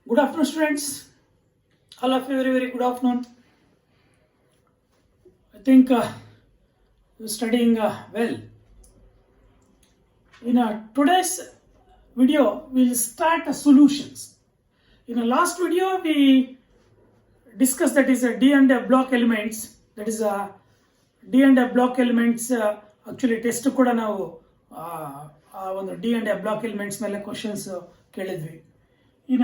Good afternoon, students. All of you, very good afternoon. I think you're studying well. In today's video, we'll start solutions. In the last video, we discussed that is a D and F block elements. That is D and F block elements. Actually, test ಕೂಡ ನಾವು ಒಂದು D and F block elements ಮೇಲೆ questions ಕೇಳಿದ್ವಿ. In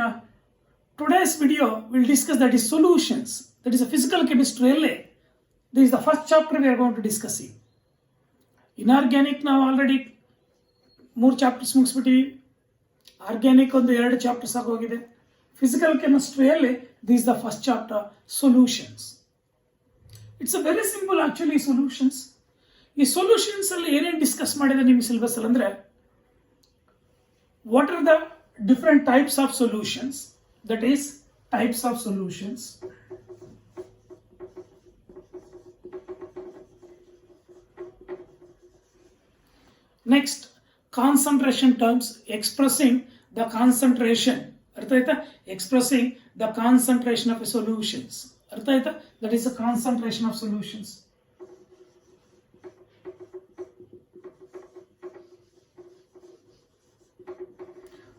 today's video, we'll discuss that is solutions. That is a physical chemistry. This is the first chapter we are going to discuss. Inorganic ನಾವು already 3 chapters ಮುಗಿಸ್ಬಿಟ್ಟಿವಿ. Organic ಒಂದು 2 chapters ಆಗೋಗಿದೆ. Physical ಕೆಮಿಸ್ಟ್ರಿಯಲ್ಲಿ this the first chapter solutions. It's a very simple actually solutions. ಈ solutions ಅಲ್ಲಿ ಏನೇನು discuss ಮಾಡಿದೆ ನಿಮ್ಮ ಸಿಲೆಬಸ್ ಅಲ್ಲಿ ಅಂದ್ರೆ what are the different types of solutions, that is types of solutions. Next, concentration terms expressing the concentration. Artha aita? Expressing the concentration of solutions. Artha aita? That is the concentration of solutions.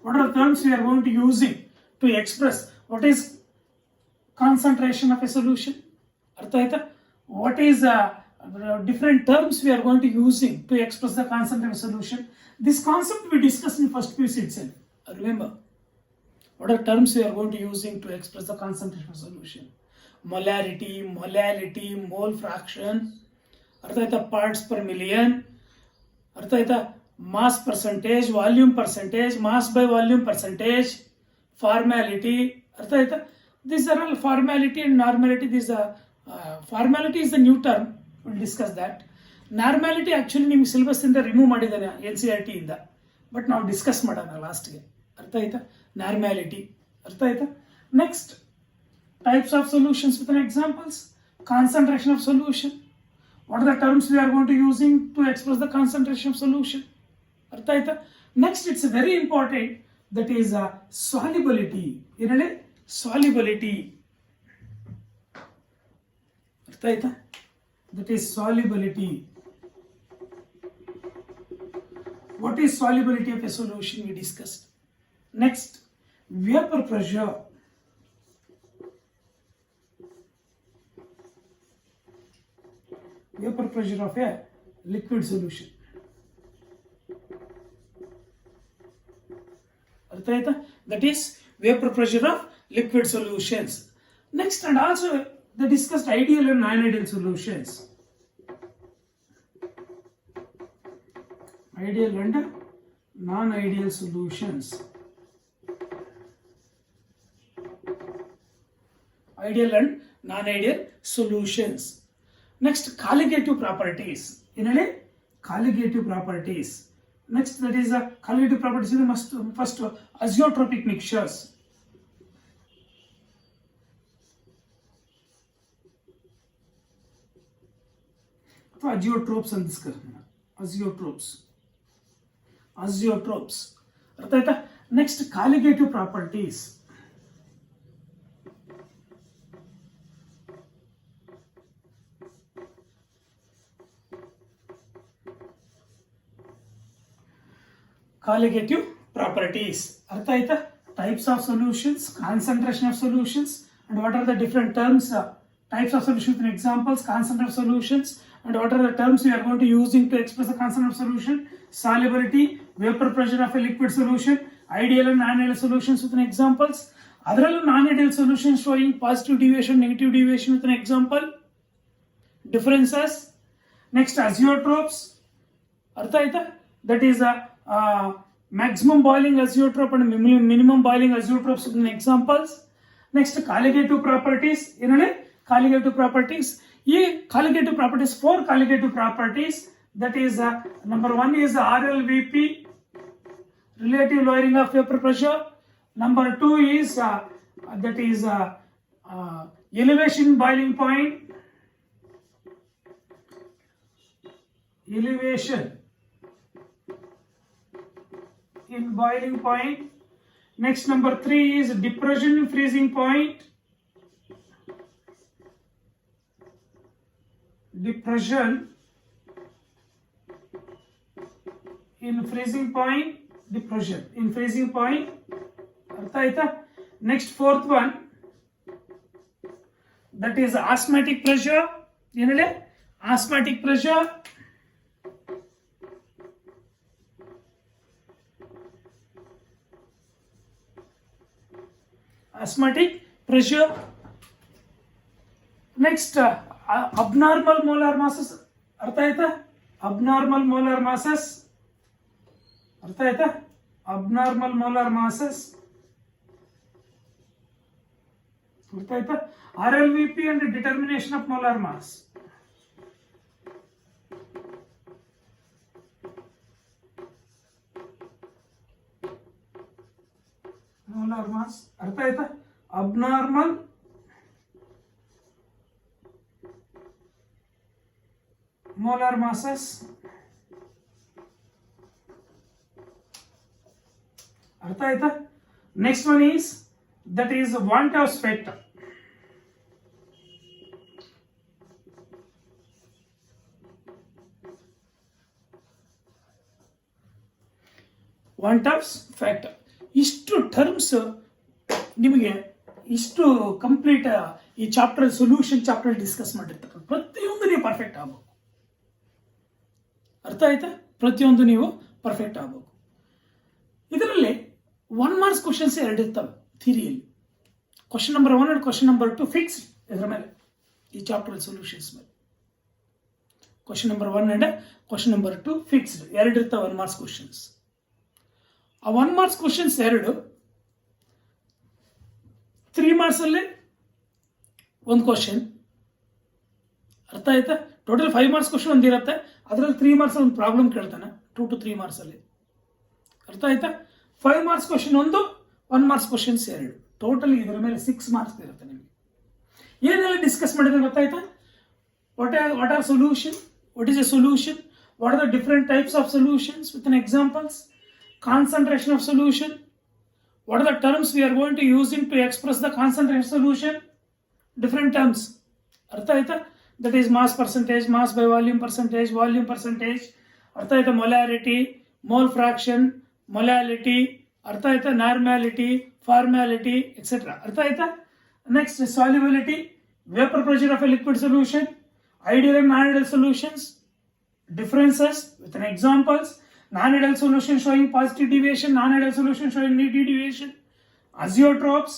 What are the terms we are going to using to express what is concentration of a solution? Artha what is different terms we are going to using to express the concentration of a solution? This concept we discussed in first piece itself. Remember, what are terms we are going to using to express the concentration of a solution? Molality, mole fraction, artha parts per million, artha mass percentage, volume percentage, mass by volume percentage, formality. These are all formality and normality. Formality is the new term. We'll discuss that. Normality actually ನಿಮ್ಮ syllabus ಇಂದ remove ಮಾಡಿದ್ದಾನೆ NCERT ಇಂದ, but ನಾವು discuss ಮಾಡೋಣ ಲಾಸ್ಟ್ಗೆ. ಅರ್ಥ ಆಯ್ತಾ? Normality ಅರ್ಥ ಆಯ್ತಾ? Next, types of solutions with examples. Concentration of solution. What are the terms we are going to using to express the concentration of solution. ಅರ್ಥ ಆಯ್ತಾ? Next, it's very important. That is solubility. ಏನಂದ್ರೆ solubility. ಅರ್ಥ ಆಯ್ತಾ? That is solubility. What is solubility of a solution we discussed. Next, vapor pressure. Vapor pressure of a liquid solution. That is vapor pressure of liquid solutions. Next, and also they discussed ideal and non-ideal solutions. Ideal and non-ideal solutions. Ideal and non-ideal solutions. Next, colligative properties. Colligative properties. Next, that is colligative properties in the first azeotropic mixtures. Azeotropes and discuss. Azeotropes. Next, colligative properties. Colligative properties. Artha aita? Types of solutions, concentration of solutions, and what are the different terms, types of solutions and examples, concentration of solutions, and what are the terms we are going to using to express the concentration of solution, solubility, vapor pressure of a liquid solution, ideal and non-ideal solutions with an examples, other non-ideal solutions showing positive deviation, negative deviation with an example, differences. Next, azeotropes. Artha aita? That is maximum boiling azeotrope and minimum boiling azeotropes with examples. Next, colligative properties. Colligative properties. Colligative properties, 4 colligative properties. That is number 1 is RLVP, relative lowering of vapor pressure. Number 2 is that is elevation boiling point. Elevation in boiling point. Next, number 3 is depression in freezing point. Depression in freezing point. Depression in freezing point. ಅರ್ಥ ಆಯ್ತಾ? Next, fourth one, that is asthmatic pressure. ಏನು ಹೇಳಿ? Asthmatic pressure. Asthmatic pressure. Next, abnormal molar masses. ಅರ್ಥ ಆಯ್ತಾ? Abnormal molar masses. ಅರ್ಥ ಆಯ್ತಾ? Abnormal molar masses. ಅರ್ಥ ಆಯ್ತಾ? RLVP and determination of molar mass. molar mass. ಅರ್ಥ ಆಯ್ತಾ? Abnormal molar masses. ಅರ್ಥ ಆಯ್ತಾ? Next one is, that is want of spectre. Want of factor. ಇಷ್ಟು ಟರ್ಮ್ಸ್ ನಿಮಗೆ ಇಷ್ಟು ಕಂಪ್ಲೀಟ್ ಈ ಚಾಪ್ಟರ್ ಸೊಲ್ಯೂಷನ್ ಚಾಪ್ಟರ್ ಡಿಸ್ಕಸ್ ಮಾಡಿರ್ತಾರೆ. ಪ್ರತಿಯೊಂದು ನೀವು ಪರ್ಫೆಕ್ಟ್ ಆಗಬೇಕು. ಅರ್ಥ ಆಯ್ತಾ? ಪ್ರತಿಯೊಂದು ನೀವು ಪರ್ಫೆಕ್ಟ್ ಆಗಬೇಕು. ಇದರಲ್ಲಿ 1 ಮಾರ್ಕ್ಸ್ ಕ್ವಶನ್ಸ್ 2 ಇರ್ತವೆ ಥಿಯರಿಯಲ್ಲಿ. Question number 1 and question number 2 fixed ಇದರ ಮೇಲೆ, ಈ ಚಾಪ್ಟರ್ ಸೊಲ್ಯೂಷನ್ಸ್ ಮೇಲೆ. Question number 1 and question number 2 fixed 2 ಇರ್ತವೆ 1 ಮಾರ್ಕ್ಸ್ ಕ್ವಶನ್ಸ್. ಆ 1 ಮಾರ್ಕ್ಸ್ ಕ್ವಶನ್ಸ್ 2 3 ಮಾರ್ಕ್ಸ್ ಅಲ್ಲಿ ಒಂದು ಕ್ವಶನ್. ಅರ್ಥ ಆಯ್ತಾ? ಟೋಟಲ್ 5 ಮಾರ್ಕ್ಸ್ ಕ್ವಶನ್ ಒಂದಿರುತ್ತೆ, ಅದರಲ್ಲಿ 3 ಮಾರ್ಕ್ಸ್ ಒಂದು ಪ್ರಾಬ್ಲಮ್ ಕೇಳ್ತಾನೆ 2 to 3 ಮಾರ್ಕ್ಸ್ ಅಲ್ಲಿ. ಅರ್ಥ ಆಯ್ತಾ? 5 marks question 1 marks questions 2, total ಇದರ ಮೇಲೆ 6 ಮಾರ್ಕ್ಸ್ ಇರುತ್ತೆ ನಿಮಗೆ. ಏನೆಲ್ಲ ಡಿಸ್ಕಸ್ ಮಾಡಿದ್ರೆ ಗೊತ್ತಾಯ್ತಾ? What R solution, what is A solution, what are the different types of solutions with an examples, concentration of solution, what are the terms we are going to using to express the concentration solution, different terms. Artha aita? That is mass percentage, mass by volume percentage, artha aita? Molarity, mole fraction, molality, artha aita? Normality, formality, etc. Artha aita? Next, solubility, vapor pressure of a liquid solution, ideal and non-ideal solutions, differences with an examples, non-ideal solution showing positive deviation, non-ideal solution showing negative deviation, azeotropes.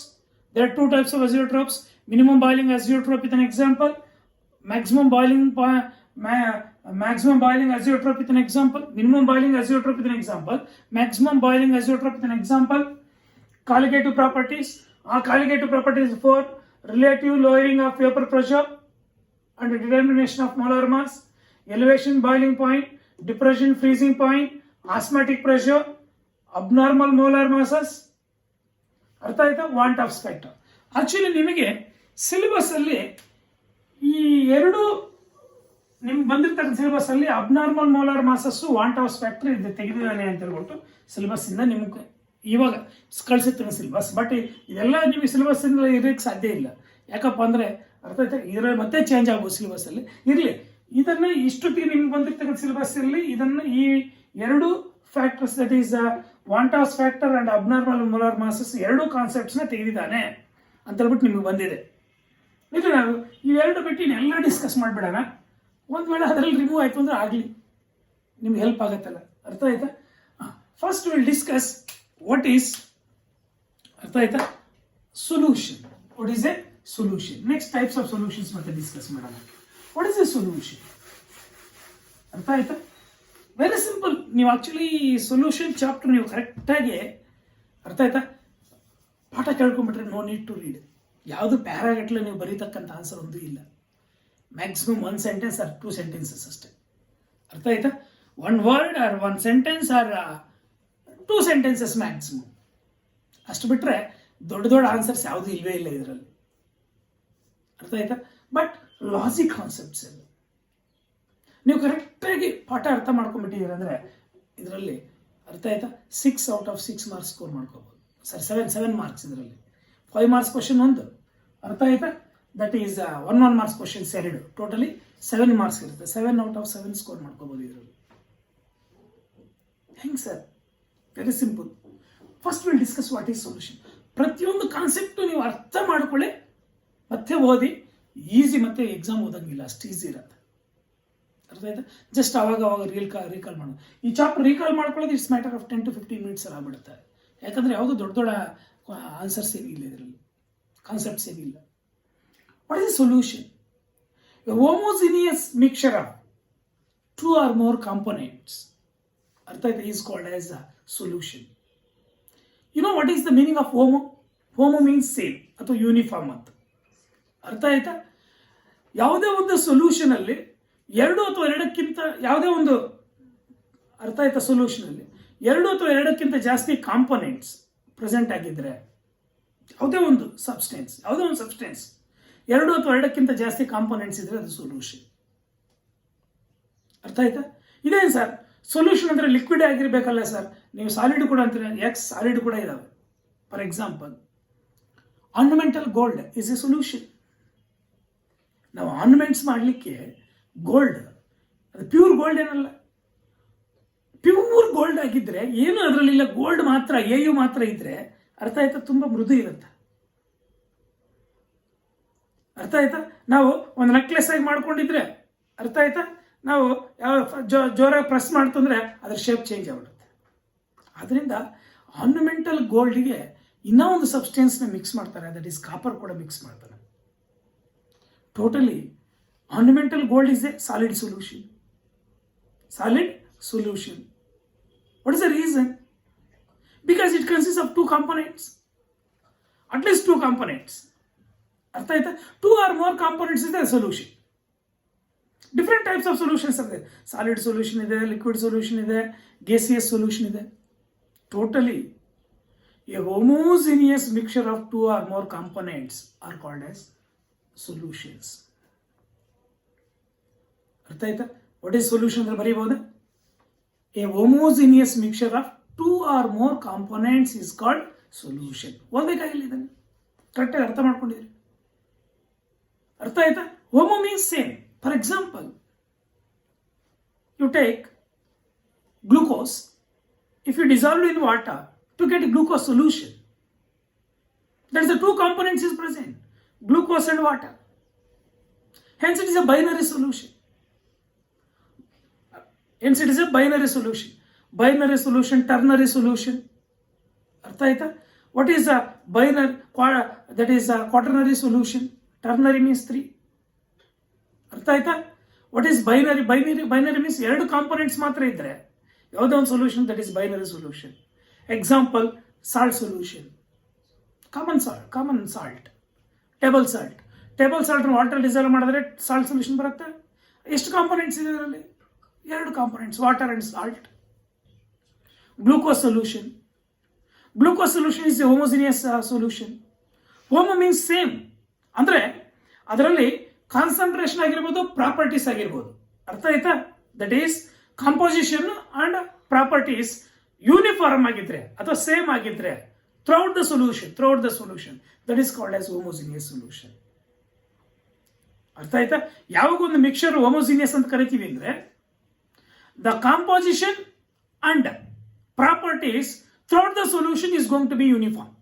There are 2 types of azeotropes: minimum boiling azeotrope with an example, maximum boiling azeotrope with an example, minimum boiling azeotrope with an example, maximum boiling azeotrope with an example. Colligative properties. Colligative properties 4: relative lowering of vapor pressure and determination of molar mass, elevation boiling point, depression freezing point, asthmatic pressure, abnormal molar masses. ಅರ್ಥ ಆಯ್ತಾ? Van't Hoff factor. Actually ನಿಮಗೆ syllabus ಅಲ್ಲಿ ಈ 2 ನಿಮ್ಗೆ ಬಂದಿರ್ತಕ್ಕಂಥ syllabus ಅಲ್ಲಿ abnormal molar masses, Van't Hoff factor ಇದು ತೆಗೆದಿದ್ದಾನೆ ಅಂತ ಹೇಳ್ಬಿಟ್ಟು ಸಿಲೆಬಸ್ ಇಂದ ನಿಮ್ಗೆ ಇವಾಗ ಕಳಿಸಿರ್ತಾನೆ ಸಿಲೆಬಸ್. ಬಟ್ ಇದೆಲ್ಲ ನಿಮಗೆ ಸಿಲೆಬಸ್ ಇಂದ ಇರೋಕ್ಕೆ ಸಾಧ್ಯ ಇಲ್ಲ. ಯಾಕಪ್ಪ ಅಂದ್ರೆ ಅರ್ಥ ಆಯ್ತಾ? ಇದರಲ್ಲಿ ಮತ್ತೆ ಚೇಂಜ್ ಆಗ್ಬೋದು ಸಿಲೆಬಸ್ ಅಲ್ಲಿ. ಇರಲಿ, ಇದನ್ನ ಇಷ್ಟೊತ್ತಿಗೆ ನಿಮ್ಗೆ ಬಂದಿರ್ತಕ್ಕಂಥ ಸಿಲೆಬಸ್ ಅಲ್ಲಿ ಇದನ್ನ ಈ 2 factors, that is Van't Hoff factor and abnormal molar masses 2 concepts ನ ತೆಗೆದಿದ್ದಾನೆ ಅಂತ ಹೇಳ್ಬಿಟ್ಟು ನಿಮ್ಗೆ ಬಂದಿದೆ. ಇದು ನಾವು ಇವೆರಡು ಬಿಟ್ಟು ಇನ್ನೆಲ್ಲ ಡಿಸ್ಕಸ್ ಮಾಡಿಬಿಡೋಣ. ಒಂದು ವೇಳೆ ಅದರಲ್ಲಿ ರಿಮೂವ್ ಆಯ್ತು ಅಂದ್ರೆ ಆಗಲಿ, ನಿಮ್ಗೆ ಹೆಲ್ಪ್ ಆಗುತ್ತಲ್ಲ. ಅರ್ಥ ಆಯ್ತಾ? First will discuss what is, ಅರ್ಥ ಆಯ್ತಾ, solution. What is A solution. Next types of solutions ಮತ್ತೆ ಡಿಸ್ಕಸ್ ಮಾಡೋಣ. What is A solution? ಅರ್ಥ ಆಯ್ತಾ? Very simple. ನೀವು ಆಕ್ಚುಲಿ ಸೊಲ್ಯೂಷನ್ ಚಾಪ್ಟರ್ ನೀವು ಕರೆಕ್ಟಾಗಿ ಅರ್ಥ ಆಯ್ತಾ ಪಾಠ ಕೇಳ್ಕೊಂಡ್ಬಿಟ್ರೆ ನೋ ನೀಡ್ ಟು ರೀಡ್. ಯಾವುದು ಪ್ಯಾರಾಗಟ್ಲೆ ನೀವು ಬರೀತಕ್ಕಂಥ ಆನ್ಸರ್ ಒಂದು ಇಲ್ಲ. ಮ್ಯಾಕ್ಸಿಮಮ್ 1 ಸೆಂಟೆನ್ಸ್ ಆರ್ 2 ಸೆಂಟೆನ್ಸಸ್ ಅಷ್ಟೇ. ಅರ್ಥ ಆಯ್ತಾ? 1 word or 1 sentence or 2 sentences maximum. ಅಷ್ಟು ಬಿಟ್ಟರೆ ದೊಡ್ಡ ದೊಡ್ಡ ಆನ್ಸರ್ಸ್ ಯಾವುದೂ ಇಲ್ಲವೇ ಇಲ್ಲ ಇದರಲ್ಲಿ. ಅರ್ಥ ಆಯ್ತಾ? ಬಟ್ ಲಾಜಿಕ್ ಕಾನ್ಸೆಪ್ಟ್ಸ್ ಎಲ್ಲ ನೀವು ಕರೆಕ್ಟಾಗಿ ಪಾಠ ಅರ್ಥ ಮಾಡ್ಕೊಂಡ್ಬಿಟ್ಟಿದ್ದೀರ ಅಂದರೆ ಇದರಲ್ಲಿ ಅರ್ಥ ಆಯ್ತಾ 6 out of 6 ಮಾರ್ಕ್ಸ್ ಸ್ಕೋರ್ ಮಾಡ್ಕೋಬೋದು. ಸರಿ 7 ಮಾರ್ಕ್ಸ್ ಇದರಲ್ಲಿ. 5 ಮಾರ್ಕ್ಸ್ ಕ್ವಶನ್ ಒಂದು, ಅರ್ಥ ಆಯ್ತಾ? That is 1 marks questions 2, totally 7 marks ಇರುತ್ತೆ. 7 ಔಟ್ ಆಫ್ 7 ಸ್ಕೋರ್ ಮಾಡ್ಕೋಬೋದು ಇದರಲ್ಲಿ. ಹೆಂಗೆ sir? Very simple. First will discuss what is solution. ಪ್ರತಿಯೊಂದು ಕಾನ್ಸೆಪ್ಟು ನೀವು ಅರ್ಥ ಮಾಡ್ಕೊಳ್ಳಿ, ಮತ್ತೆ ಓದಿ. ಈಸಿ, ಮತ್ತೆ ಎಕ್ಸಾಮ್ ಓದಂಗಿಲ್ಲ, ಅಷ್ಟು ಈಸಿ ಇರುತ್ತೆ. ಅರ್ಥ ಆಯ್ತಾ? ಜಸ್ಟ್ ಅವಾಗ ರೀಕಾಲ್ ಮಾಡೋದು. ಈ ಚಾಪ್ಟರ್ ರೀಕಾಲ್ ಮಾಡ್ಕೊಳ್ಳೋದು it's matter of 10 to 15 minutes ಆಗ್ಬಿಡುತ್ತೆ. ಯಾಕಂದರೆ ಯಾವುದೋ ದೊಡ್ಡ ಆನ್ಸರ್ಸ್ ಏನಿಲ್ಲ ಇದರಲ್ಲಿ, ಕಾನ್ಸೆಪ್ಟ್ಸ್ ಏನಿಲ್ಲ. What is solution? A homogeneous mixture of 2 or more components, ಅರ್ಥ ಆಯ್ತಾ, is called as a solution. You know what is the meaning of homo? Homo means same ಅಥವಾ ಯೂನಿಫಾರ್ಮ್ ಅಂತ. ಅರ್ಥ ಆಯ್ತಾ? ಯಾವುದೇ ಒಂದು ಸೊಲ್ಯೂಷನ್ ಅಲ್ಲಿ 2 ಅಥವಾ 2ಕ್ಕಿಂತ ಯಾವುದೇ ಒಂದು, ಅರ್ಥ ಆಯ್ತಾ, ಸೊಲ್ಯೂಷನ್ ಅಲ್ಲಿ 2 ಅಥವಾ 2ಕ್ಕಿಂತ ಜಾಸ್ತಿ ಕಾಂಪೊನೆಂಟ್ಸ್ ಪ್ರೆಸೆಂಟ್ ಆಗಿದ್ರೆ, ಯಾವುದೇ ಒಂದು ಸಬ್ಸ್ಟೆನ್ಸ್ 2 ಅಥವಾ 2ಕ್ಕಿಂತ ಜಾಸ್ತಿ ಕಾಂಪೊನೆಂಟ್ಸ್ ಇದ್ರೆ ಅದು ಸೊಲ್ಯೂಷನ್. ಅರ್ಥ ಆಯ್ತಾ? ಇದೇನು ಸರ್ ಸೊಲ್ಯೂಷನ್ ಅಂದರೆ ಲಿಕ್ವಿಡ್ ಆಗಿರ್ಬೇಕಲ್ಲ ಸರ್? ನೀವು ಸಾಲಿಡ್ ಕೂಡ ಅಂತೀರ, ಎಕ್ಸ್ ಸಾಲಿಡ್ ಕೂಡ ಇದಾವೆ. For example, ornamental gold is A solution. ನಾವು ಆರ್ನಮೆಂಟ್ಸ್ ಮಾಡಲಿಕ್ಕೆ ಗೋಲ್ಡ್, ಅದು ಪ್ಯೂರ್ ಗೋಲ್ಡ್ ಏನಲ್ಲ. ಪ್ಯೂರ್ ಗೋಲ್ಡ್ ಆಗಿದ್ರೆ ಏನು ಅದರಲ್ಲಿಲ್ಲ, ಗೋಲ್ಡ್ ಮಾತ್ರ, ಎಯು ಮಾತ್ರ ಇದ್ರೆ, ಅರ್ಥ ಆಯ್ತಾ, ತುಂಬ ಮೃದು ಇರುತ್ತೆ. ಅರ್ಥ ಆಯ್ತಾ? ನಾವು ಒಂದು ನೆಕ್ಲೆಸ್ ಆಗಿ ಮಾಡ್ಕೊಂಡಿದ್ರೆ, ಅರ್ಥ ಆಯ್ತಾ, ನಾವು ಜೋರಾಗಿ ಪ್ರೆಸ್ ಮಾಡ್ತಂದ್ರೆ ಅದ್ರ ಶೇಪ್ ಚೇಂಜ್ ಆಗ್ಬಿಡುತ್ತೆ. ಆದ್ರಿಂದ ಆರ್ನಮೆಂಟಲ್ ಗೋಲ್ಡ್ಗೆ ಇನ್ನೂ ಒಂದು ಸಬ್ಸ್ಟೆನ್ಸ್ನ ಮಿಕ್ಸ್ ಮಾಡ್ತಾರೆ, ದಟ್ ಈಸ್ ಕಾಪರ್ ಕೂಡ ಮಿಕ್ಸ್ ಮಾಡ್ತಾರೆ. Totally ornamental gold is a solid solution. What is the reason? Because it consists of 2 components, at least 2 components. ಅರ್ಥ ಆಯ್ತಾ? 2 or more components is the solution. Different types of solutions ಇದೆ. Solid solution ಇದೆ, liquid solution ಇದೆ, gaseous solution ಇದೆ. Totally a homogeneous mixture of 2 or more components are called as solutions. ಅರ್ಥ ಆಯ್ತಾ? What is solution ಅಂದ್ರೆ ಬರೀಬಹುದು, a homogeneous mixture of 2 or more components is called solution. ಓದಬೇಕಾಗಿಲ್ಲ, ಇದನ್ನು ಕರೆಕ್ಟಾಗಿ ಅರ್ಥ ಮಾಡ್ಕೊಂಡಿದ್ರಿ. ಅರ್ಥ ಆಯ್ತಾ? Homo means same. For example, you take glucose. If you dissolve in water to get a glucose solution, that is the 2 components is present, glucose and water. Hence it is a binary solution. Binary solution, ternary solution. Artha aita? What is a binary? That is a quaternary solution. Ternary means 3. ಅರ್ಥ ಆಯ್ತಾ? What is binary? Binary means 2 components ಮಾತ್ರ ಇದ್ರೆ ಯಾವುದೋ ಒಂದು solution, that is binary solution. Example, salt solution, common salt, table salt water dissolve ಮಾಡಿದ್ರೆ salt solution ಬರುತ್ತೆ. ಎಷ್ಟು components ಇದೆ ಇದರಲ್ಲಿ? 2 components, water and salt. Glucose solution is a homogeneous solution. Homo means same, ಅಂದ್ರೆ ಅದರಲ್ಲಿ ಕಾನ್ಸಂಟ್ರೇಷನ್ ಆಗಿರ್ಬೋದು, properties ಆಗಿರ್ಬೋದು. ಅರ್ಥ ಆಯ್ತಾ? That is composition and properties uniform ಆಗಿದ್ರೆ ಅಥವಾ ಸೇಮ್ ಆಗಿದ್ರೆ throughout the solution that is called as homogeneous solution. ಅರ್ಥ ಆಯ್ತಾ? ಯಾವಾಗ ಒಂದು ಮಿಕ್ಸ್ಚರ್ ಹೋಮೋಜಿನಿಯಸ್ ಅಂತ ಕರಿತೀವಿ ಅಂದ್ರೆ the composition and properties throughout the solution is going to be uniform.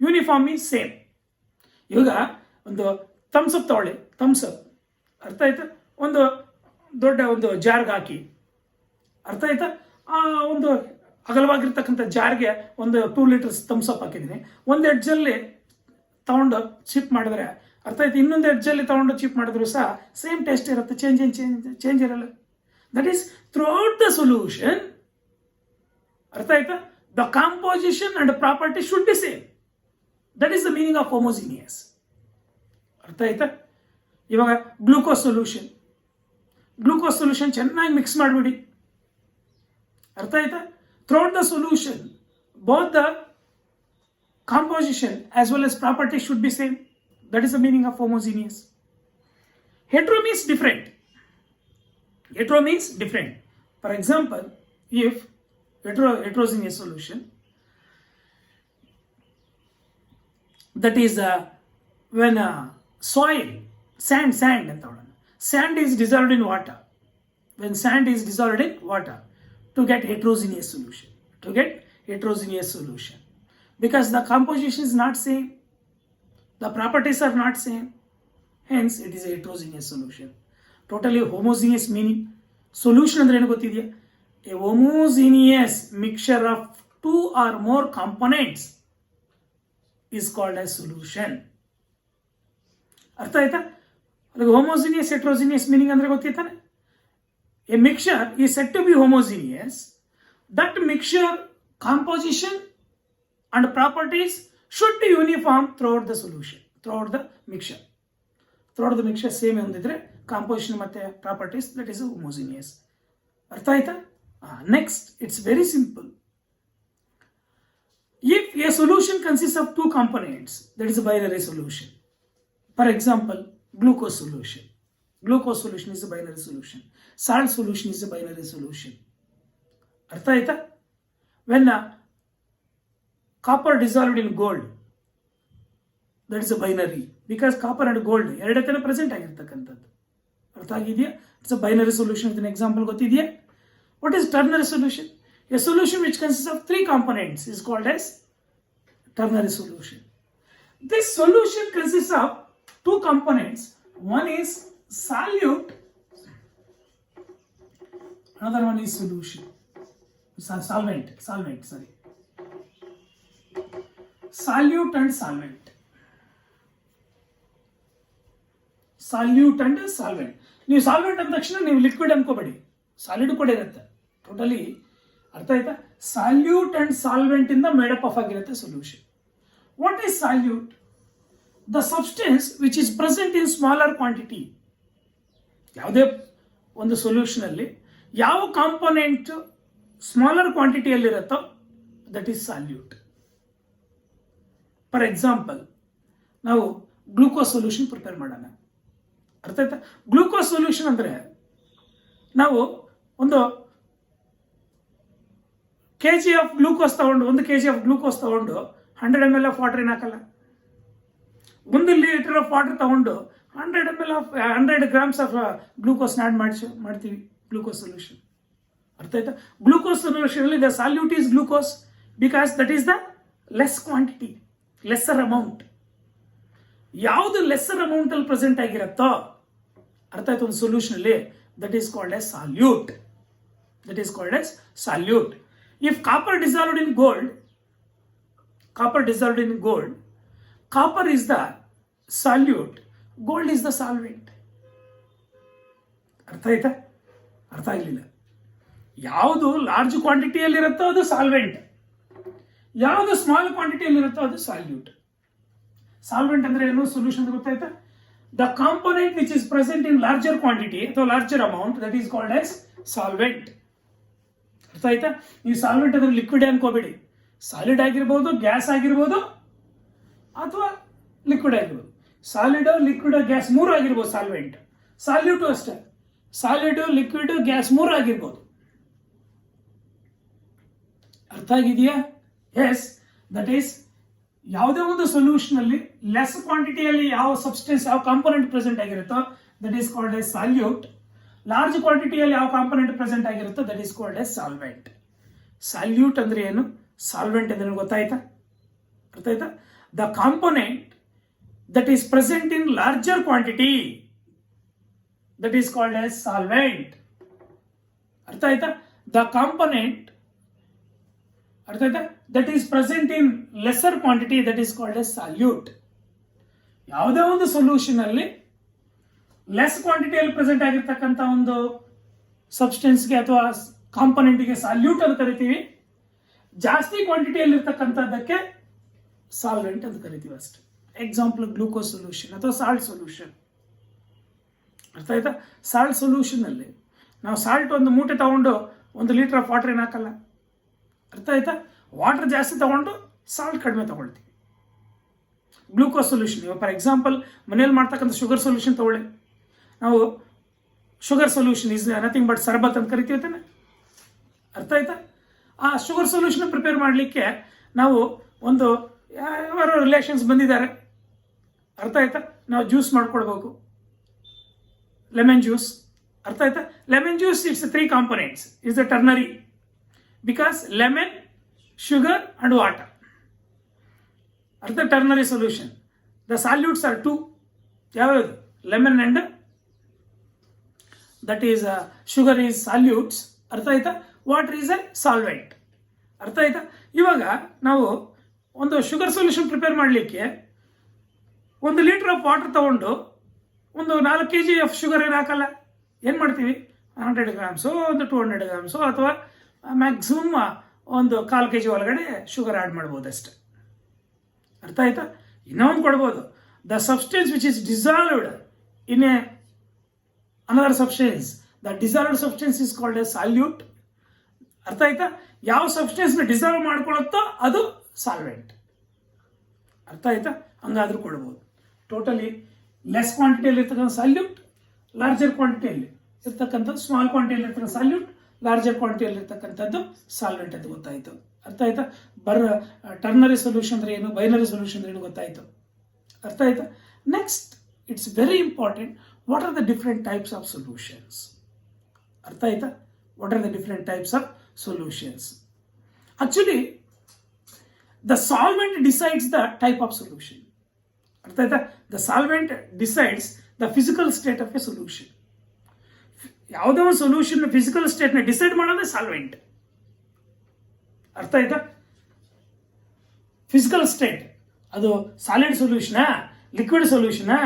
Uniform means same. ಇವಾಗ ಒಂದು ಥಮ್ಸಪ್ ತಗೊಳ್ಳಿ, ಥಮ್ಸಪ್, ಅರ್ಥ ಆಯ್ತಾ? ಒಂದು ದೊಡ್ಡ ಒಂದು ಜಾರ್ಗೆ ಹಾಕಿ, ಅರ್ಥ ಆಯ್ತಾ, ಒಂದು ಅಗಲವಾಗಿರ್ತಕ್ಕಂಥ ಜಾರ್ಗೆ ಒಂದು 2 ಲೀಟರ್ಸ್ ಥಮ್ಸಪ್ ಹಾಕಿದ್ದೀನಿ. ಒಂದು ಎಡ್ಜಲ್ಲಿ ತಗೊಂಡು ಚಿಪ್ ಮಾಡಿದ್ರೆ, ಅರ್ಥ ಆಯ್ತು, ಇನ್ನೊಂದು ಎಡ್ಜಲ್ಲಿ ತಗೊಂಡು ಚಿಪ್ ಮಾಡಿದ್ರು ಸಹ ಸೇಮ್ ಟೇಸ್ಟ್ ಇರುತ್ತೆ, ಚೇಂಜ್ ಇರಲ್ಲ. That is throughout the solution. ಅರ್ಥ ಆಯ್ತಾ? The composition and property should be same. That is the meaning of homogeneous. ಅರ್ಥ ಆಯ್ತಾ? ಇವಾಗ ಗ್ಲೂಕೋಸ್ ಸೊಲ್ಯೂಷನ್ ಚೆನ್ನಾಗಿ ಮಿಕ್ಸ್ ಮಾಡಿಬಿಡಿ. ಅರ್ಥ ಆಯ್ತಾ? Throughout the solution both the composition as well as property should be same. That is the meaning of homogeneous. Hetero means different. For example, if heterogeneous solution, that is when soil sand ಅಂತ ನೋಡೋಣ. Sand is dissolved in water. When sand is dissolved in water to get heterogeneous solution. Because the composition is not same, the properties are not same, hence it is a heterogeneous solution. Totally homogeneous meaning solution ಅಂದ್ರೆ ಏನು ಗೊತ್ತಿದೆಯಾ? A homogeneous mixture of two or more components is called as solution. ಅರ್ಥ ಆಯ್ತಾ? ಅದಕ್ಕೆ homogeneous heterogeneous meaning ಅಂದ್ರೆ ಗೊತ್ತಿತ್ತಾನೆ? A mixture is said to be homogeneous. That mixture composition and properties should be uniform throughout the solution, throughout the mixture same ಹೊಂದಿದ್ರೆ composition ಮತ್ತೆ properties, that is homogeneous. ಅರ್ಥ ಆಯ್ತಾ? Next, it's very simple. If a solution consists of two components, that is a binary solution. For example, glucose solution is a binary solution. Salt solution is a binary solution. ಅರ್ಥ ಆಯ್ತಾ? When copper dissolved in gold, that is a binary, because copper and gold ಎರಡಕ್ಕೂ present ಆಗಿರ್ತಕ್ಕಂಥದ್ದು. ಅರ್ಥ ಆಗಿದೆಯಾ? It's a binary solution. ಇದನ್ನ example ಗೊತ್ತಿದೆಯಾ? What is ternary solution? A solution which consists of three components is called as ternary solution. This solution consists of two components. One is solute, another one is solution. Solvent, sorry. Solute and solvent. ನೀವು solvent ಅಂದ ತಕ್ಷಣ ನೀವು liquid ಅನ್ಕೋಬೇಡಿ, solid ಕೂಡ ಇರುತ್ತೆ. Totally ಅರ್ಥ ಆಯ್ತಾ? Solute and solvent ಇಂದ ಮೇಡಪ್ ಆಫ್ ಆಗಿರುತ್ತೆ solution. What is solute? The substance which is present in smaller quantity. ಯಾವುದೇ ಒಂದು ಸೊಲ್ಯೂಷನ್ ಅಲ್ಲಿ ಯಾವ ಕಾಂಪೋನೆಂಟ್ ಸ್ಮಾಲರ್ ಕ್ವಾಂಟಿಟಿಯಲ್ಲಿರುತ್ತೋ that is solute. For example, ನಾವು ಗ್ಲೂಕೋಸ್ ಸೊಲ್ಯೂಷನ್ ಪ್ರಿಪೇರ್ ಮಾಡೋಣ. ಅರ್ಥ ಆಯ್ತಾ? ಗ್ಲೂಕೋಸ್ ಸೊಲ್ಯೂಷನ್ ಅಂದರೆ ನಾವು ಒಂದು kg ಆಫ್ ಗ್ಲೂಕೋಸ್ ತಗೊಂಡು 1 kg ಆಫ್ ಗ್ಲೂಕೋಸ್ ತಗೊಂಡು 100 ml ಆಫ್ ವಾಟರ್ ಏನು ಹಾಕಲ್ಲ. 1 ಲೀಟರ್ ಆಫ್ ವಾಟರ್ ತಗೊಂಡು 100 ml of 100 grams of glucose add ಮಾಡ್ತೀವಿ ಗ್ಲೂಕೋಸ್ ಸೊಲ್ಯೂಷನ್. ಅರ್ಥ ಆಯ್ತಾ? ಗ್ಲೂಕೋಸ್ ಸೊಲ್ಯೂಷನ್ ಅಲ್ಲಿ the salute is glucose because that is the less quantity, lesser amount. ಯಾವುದು lesser amount ಅಲ್ಲಿ ಪ್ರೆಸೆಂಟ್ ಆಗಿರುತ್ತೋ, ಅರ್ಥ ಆಯ್ತು, ಒಂದು ಸೊಲ್ಯೂಷನ್ ಅಲ್ಲಿ, that is called as salute. If copper dissolved in gold, copper is the solute, gold is the solvent. ಅರ್ಥ ಆಯ್ತಾ? ಅರ್ಥ ಆಗಲಿಲ್ಲ. ಯಾವುದು ಲಾರ್ಜ್ ಕ್ವಾಂಟಿಟಿಯಲ್ಲಿರುತ್ತೋ ಅದು ಸಾಲ್ವೆಂಟ್, ಯಾವುದು ಸ್ಮಾಲ್ ಕ್ವಾಂಟಿಟಿಯಲ್ಲಿರುತ್ತೋ ಅದು ಸಾಲ್ಯೂಟ್. ಸಾಲ್ವೆಂಟ್ ಅಂದ್ರೆ ಏನು? ಸೊಲ್ಯೂಷನ್ ಗೊತ್ತಾಯ್ತಾ? The component which is present in larger quantity ಅಥವಾ larger amount, that is called as solvent. ಅರ್ಥ ಆಯ್ತಾ? ನೀವು ಸಾಲ್ವೆಂಟ್ ಅಂದ್ರೆ ಲಿಕ್ವಿಡ್ ಅನ್ಕೋಬೇಡಿ, ಸಾಲಿಡ್ ಆಗಿರ್ಬೋದು, ಗ್ಯಾಸ್ ಆಗಿರ್ಬೋದು, ಅಥವಾ ಲಿಕ್ವಿಡ್ ಆಗಿರ್ಬೋದು. ಸಾಲಿಡ್, ಲಿಕ್ವಿಡ್, ಗ್ಯಾಸ್ 3 ಆಗಿರ್ಬೋದು ಸಾಲ್ವೆಂಟ್. ಸಾಲ್ಯೂಟು ಅಷ್ಟೇ, ಸಾಲಿಡ್, ಲಿಕ್ವಿಡ್, ಗ್ಯಾಸ್ 3 ಆಗಿರ್ಬೋದು. ಅರ್ಥ ಆಗಿದೆಯಾ? ಎಸ್, ದಟ್ ಈಸ್ ಯಾವುದೇ ಒಂದು ಸೊಲ್ಯೂಷನ್ ಅಲ್ಲಿ ಲೆಸ್ ಕ್ವಾಂಟಿಟಿಯಲ್ಲಿ ಯಾವ ಸಬ್ಸ್ಟೆನ್ಸ್, ಯಾವ ಕಾಂಪೋನೆಂಟ್ ಪ್ರೆಸೆಂಟ್ ಆಗಿರುತ್ತೋ that is called as solute. Large ಕ್ವಾಂಟಿಟಿಯಲ್ಲಿ ಯಾವ ಕಾಂಪೋನೆಂಟ್ ಪ್ರೆಸೆಂಟ್ ಆಗಿರುತ್ತೋ that is called as solvent. Solute ಅಂದ್ರೆ ಏನು, ಸಾಲ್ವೆಂಟ್ ಅಂದ್ರೆ ಗೊತ್ತಾಯ್ತಾ? ಅರ್ಥ ಆಯ್ತಾ? The component that is present in larger quantity, that is called as solvent. ಅರ್ಥ ಆಯ್ತಾ? ದ ಕಾಂಪೋನೆಂಟ್, ಅರ್ಥ ಆಯ್ತಾ, that is present in lesser quantity, that is called as solute. ಯಾವುದೇ ಒಂದು ಸೊಲ್ಯೂಷನ್ ಅಲ್ಲಿ ಲೆಸ್ ಕ್ವಾಂಟಿಟಿಯಲ್ಲಿ ಪ್ರೆಸೆಂಟ್ ಆಗಿರ್ತಕ್ಕಂಥ ಒಂದು ಸಬ್ಸ್ಟೆನ್ಸ್ಗೆ ಅಥವಾ ಕಾಂಪೋನೆಂಟ್ಗೆ ಸಾಲ್ಯೂಟ್ ಅಂತ ಕರಿತೀವಿ. ಜಾಸ್ತಿ ಕ್ವಾಂಟಿಟಿಯಲ್ಲಿ ಇರ್ತಕ್ಕಂಥದ್ದಕ್ಕೆ ಸಾಲ್ವೆಂಟ್ ಅಂತ ಕರಿತೀವಿ ಅಷ್ಟೇ. ಎಕ್ಸಾಂಪಲ್ ಗ್ಲೂಕೋಸ್ ಸೊಲ್ಯೂಷನ್ ಅಥವಾ ಸಾಲ್ಟ್ ಸೊಲ್ಯೂಷನ್. ಅರ್ಥ ಆಯ್ತಾ? ಸಾಲ್ಟ್ ಸೊಲ್ಯೂಷನ್ ಅಲ್ಲಿ ನಾವು ಸಾಲ್ಟ್ ಒಂದು ಮೂಟೆ ತಗೊಂಡು 1 ಲೀಟರ್ ಆಫ್ ವಾಟರ್ ಏನು ಹಾಕಲ್ಲ. ಅರ್ಥ ಆಯ್ತಾ? ವಾಟರ್ ಜಾಸ್ತಿ ತಗೊಂಡು ಸಾಲ್ಟ್ ಕಡಿಮೆ ತಗೊಳ್ತೀವಿ. ಗ್ಲೂಕೋಸ್ ಸೊಲ್ಯೂಷನ್, ಇವಾಗ ಫಾರ್ ಎಕ್ಸಾಂಪಲ್ ಮನೇಲಿ ಮಾಡ್ತಕ್ಕಂಥ ಶುಗರ್ ಸೊಲ್ಯೂಷನ್ ತಗೊಳ್ಳಿ. ನಾವು sugar solution is nothing but sharbat ಅಂತ ಕರಿತೀವಿ ತಾನೆ. ಅರ್ಥ ಆಯ್ತಾ? ಆ ಶುಗರ್ ಸೊಲ್ಯೂಷನ್ ಪ್ರಿಪೇರ್ ಮಾಡಲಿಕ್ಕೆ ನಾವು ಒಂದು ಯಾರು ರಿಲೇಷನ್ಸ್ ಬಂದಿದ್ದಾರೆ, ಅರ್ಥ ಆಯ್ತಾ? ನಾವು ಜ್ಯೂಸ್ ಮಾಡ್ಕೊಳ್ಬೇಕು, ಲೆಮನ್ ಜ್ಯೂಸ್, ಅರ್ಥ ಆಯ್ತಾ? Lemon juice it's 3 components, is the ternary because lemon, sugar and water, ಅರ್ಥ? Ternary solution. The solutes are 2, ಯಾವ್ಯಾವುದು? Lemon and that is sugar is solutes, ಅರ್ಥ ಆಯ್ತಾ? ವಾಟರ್ ಈಸ್ ಎ ಸಾಲ್ವೆಂಟ್, ಅರ್ಥ ಆಯ್ತಾ? ಇವಾಗ ನಾವು ಒಂದು ಶುಗರ್ ಸೊಲ್ಯೂಷನ್ ಪ್ರಿಪೇರ್ ಮಾಡಲಿಕ್ಕೆ 1 ಲೀಟರ್ ಆಫ್ ವಾಟರ್ ತಗೊಂಡು ಒಂದು 4 kg ಆಫ್ ಶುಗರ್ ಏನು ಹಾಕಲ್ಲ. ಏನು ಮಾಡ್ತೀವಿ? 100 ಗ್ರಾಮ್ಸು, ಒಂದು 200 ಗ್ರಾಮ್ಸು, ಅಥವಾ ಮ್ಯಾಕ್ಸಿಮಮ್ ಒಂದು 1/4 kg ಒಳಗಡೆ ಶುಗರ್ ಆ್ಯಡ್ ಮಾಡ್ಬೋದು ಅಷ್ಟೆ, ಅರ್ಥ ಆಯ್ತಾ? ಇನ್ನೊಂದು ಕೊಡ್ಬೋದು, the substance which is dissolved in a another substance, the dissolved substance is called a solute, ಅರ್ಥ ಆಯ್ತಾ? ಯಾವ ಸಬ್ಸ್ಟೆನ್ಸ್ ನ ಡಿಸಾಲ್ವ್ ಮಾಡ್ಕೊಳ್ಳುತ್ತೋ ಅದು ಸಾಲ್ವೆಂಟ್, ಅರ್ಥ ಆಯ್ತಾ? ಹಂಗಾದ್ರೂ ಕೊಡ್ಬೋದು. ಟೋಟಲಿ ಲೆಸ್ ಕ್ವಾಂಟಿಟಿಯಲ್ಲಿ ಇರ್ತಕ್ಕಂಥ ಸಾಲ್ಯೂಟ್, ಲಾರ್ಜರ್ ಕ್ವಾಂಟಿಟಿಯಲ್ಲಿ ಇರ್ತಕ್ಕಂಥದ್ದು, ಸ್ಮಾಲ್ ಕ್ವಾಂಟಿಟಿಯಲ್ಲಿ ಇರ್ತಕ್ಕಂಥ ಸಾಲ್ಯೂಟ್, ಲಾರ್ಜರ್ ಕ್ವಾಂಟಿಟಿಯಲ್ಲಿ ಇರ್ತಕ್ಕಂಥದ್ದು ಸಾಲ್ವೆಂಟ್ ಅಂತ ಗೊತ್ತಾಯ್ತು, ಅರ್ಥ ಆಯ್ತಾ? ಟರ್ನರಿ ಸೊಲ್ಯೂಷನ್ ಅಂದ್ರೆ ಏನು, ಬೈನರಿ ಸೊಲ್ಯೂಷನ್ ಅಂದ್ರೆ ಏನು ಗೊತ್ತಾಯ್ತು, ಅರ್ಥ ಆಯ್ತಾ? Next, it's very important, what are the different types of solutions, artha aita? What are the different types of solutions? Actually the solvent decides the type of solution, artha aita? The solvent decides the physical state of a solution. ಯಾವುದೋ ಒಂದು solution physical state ನ decide ಮಾಡೋದೇ solvent, ಅರ್ಥ ಆಯ್ತಾ? Physical state ಅದು solid ಸೊಲ್ಯೂಷನಾ, liquid ಸೊಲ್ಯೂಷನಾ,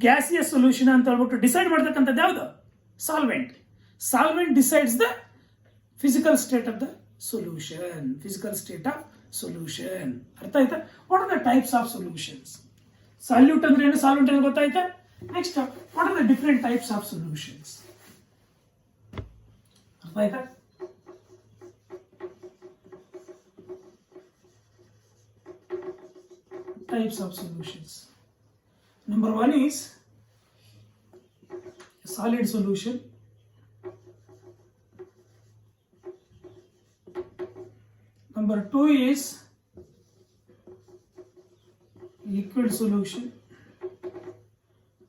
gaseous solution ಅಂತ ಹೇಳ್ಬಿಟ್ಟು decide ಮಾಡ್ತಕ್ಕಂಥದ್ದು ಯಾವುದು? Solvent. Solvent decides the physical state of the solution, physical state of solution, ಅರ್ಥ ಆಯ್ತಾ? What are the types of solutions? Salute ಅಂದ್ರೆ ಏನು, ಸಾಲ್ವೆಂಟ್ ಏನು ಗೊತ್ತಾಯ್ತಾ? Next, what are the different types of solutions, ಅರ್ಥ ಆಯ್ತಾ? Types of solutions. Number 1 is solid solution. Number 2 is liquid solution.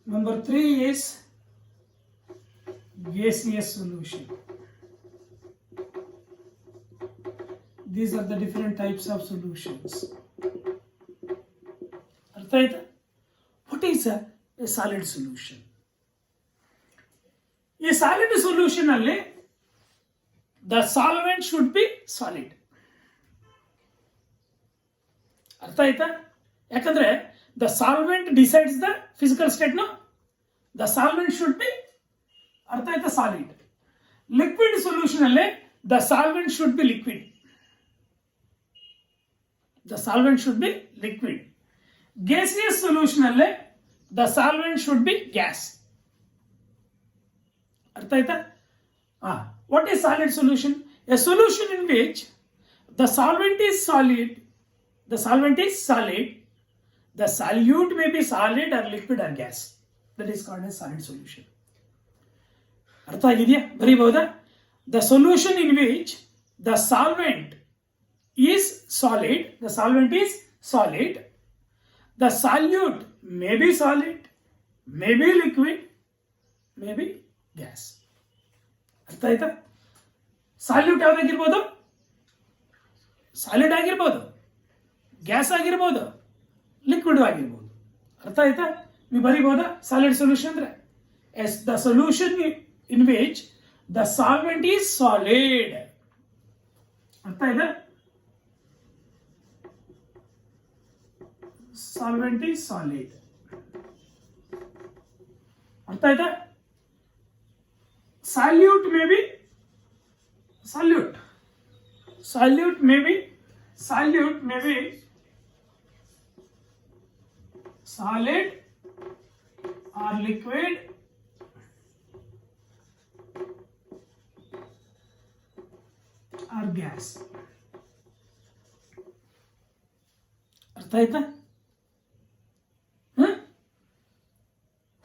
Number 3 is gaseous solution. These are the different types of solutions. ಅರ್ಥ ಆಯ್ತಾ? What is a solid solution? ಈ solid solution ಅಲ್ಲಿ the solvent should be solid, ಅರ್ಥ ಆಯ್ತಾ? ಯಾಕಂದ್ರೆ the solvent decides the physical state, the solvent should be, ಅರ್ಥ ಆಯ್ತಾ? Solid. Liquid solution ಅಲ್ಲಿ the solvent should be liquid, the solvent should be liquid. gaseous solution alle the solvent should be gas, artha aita? What is solid solution? A solution in which the solvent is solid, the solvent is solid, the solute may be solid or liquid or gas, that is called as solid solution. artha agidiya? bariboda? The solution in which the solvent is solid, the solvent is solid, the solute may be solid, may be liquid, may be gas. ಅರ್ಥ ಆಯ್ತಾ? Solute ಯಾವ್ದಾಗಿರ್ಬೋದು? Solid ಆಗಿರ್ಬೋದು, gas ಆಗಿರ್ಬೋದು, liquid ಆಗಿರ್ಬೋದು, ಅರ್ಥ ಆಯ್ತಾ? ನೀವು ಬರಿಬೋದಾ ಸಾಲಿಡ್ ಸೊಲ್ಯೂಷನ್ ಅಂದ್ರೆ? Yes, the solution in which the solvent is solid, ಅರ್ಥ ಆಯ್ತಾ? solvent is solid, artha aita? Solute may be solid or liquid or gas, artha aita?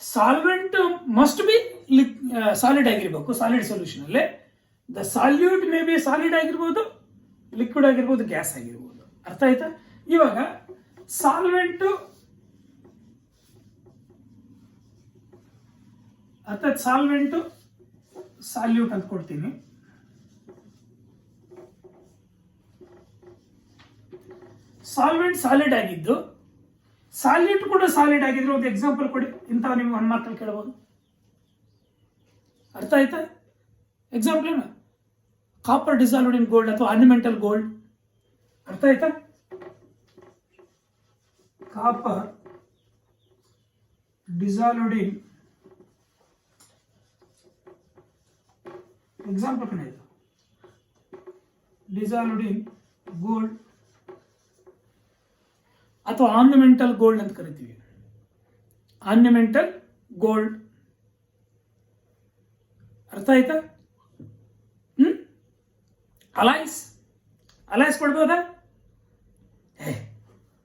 Solvent must be solid ಆಗಿರ್ಬೇಕು solid solution ಅಲ್ಲಿ. The solute may be solid ಆಗಿರ್ಬೋದು, liquid ಆಗಿರ್ಬೋದು, gas ಆಗಿರ್ಬೋದು, ಅರ್ಥ ಆಯ್ತಾ? ಇವಾಗ ಸಾಲ್ವೆಂಟ್ ಅರ್ಥಾತ್ ಸಾಲ್ವೆಂಟ್ ಸಾಲ್ಯೂಟ್ ಅಂತ ಕೊಡ್ತೀನಿ. ಸಾಲ್ವೆಂಟ್ ಸಾಲಿಡ್ ಆಗಿದ್ದು ಸಾಲ್ಯೂಟ್ ಕೂಡ ಸಾಲಿಡ್ ಆಗಿದ್ರೆ ಒಂದು ಎಕ್ಸಾಂಪಲ್ ಕೊಡಿ. ಇಂಥ ನೀವು 1 ಮಾರ್ಕಲ್ಲಿ ಕೇಳಬಹುದು. ಅರ್ಥ ಆಯ್ತಾ? ಎಕ್ಸಾಂಪಲ್ ಏನು? ಕಾಪರ್ ಡಿಸಾಲ್ವ್ಡ್ ಇನ್ ಗೋಲ್ಡ್ ಅಥವಾ ಆರ್ನಮೆಂಟಲ್ ಗೋಲ್ಡ್. ಅರ್ಥ ಆಯ್ತಾ? ಕಾಪರ್ ಡಿಸಾಲ್ವ್ಡ್ ಇನ್ ಎಕ್ಸಾಂಪಲ್ ಕಣ ಇದು. ಡಿಸಾಲ್ವ್ಡ್ ಇನ್ ಗೋಲ್ಡ್ ಅಥವಾ ಆರ್ನಮೆಂಟಲ್ ಗೋಲ್ಡ್ ಅಂತ ಕರಿತೀವಿ. Ornamental gold. ಅರ್ಥ ಆಯ್ತಾ? ಅಲೈಸ್ ಕೊಡ್ಬೋದಾ?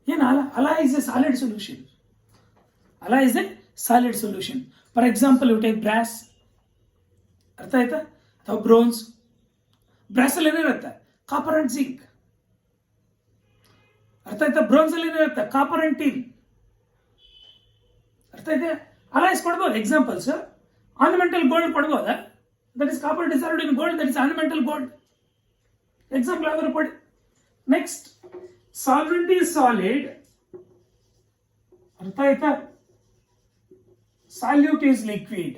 ಏನು alloy is a solid solution. Alloy is a solid solution. For example you take brass. ಅರ್ಥ ಆಯ್ತಾ? ಅಥವಾ ಬ್ರೋನ್ಸ್. ಬ್ರಾಸ್ ಅಲ್ಲಿ ಏನಿರುತ್ತೆ? Copper and zinc. ಅರ್ಥ ಆಯ್ತಾ? ಬ್ರೋನ್ಸ್ ಅಲ್ಲಿ ಏನಿರುತ್ತೆ? Copper and tin. ಅರ್ಥ ಆಯ್ತಾ? ಅಲೈಸ್ ಕೊಡ್ಬೋದು. ಎಕ್ಸಾಂಪಲ್ಸ್ ಆರ್ನಮೆಂಟಲ್ ಗೋಲ್ಡ್ ಕೊಡ್ಬೋದಾ? That is copper dissolved in gold, that is ornamental gold. Example ಯಾವ್ದಾದ್ರು ಕೊಡಿ. Next, solvent is solid. ಅರ್ಥ ಆಯ್ತಾ? Solute is liquid.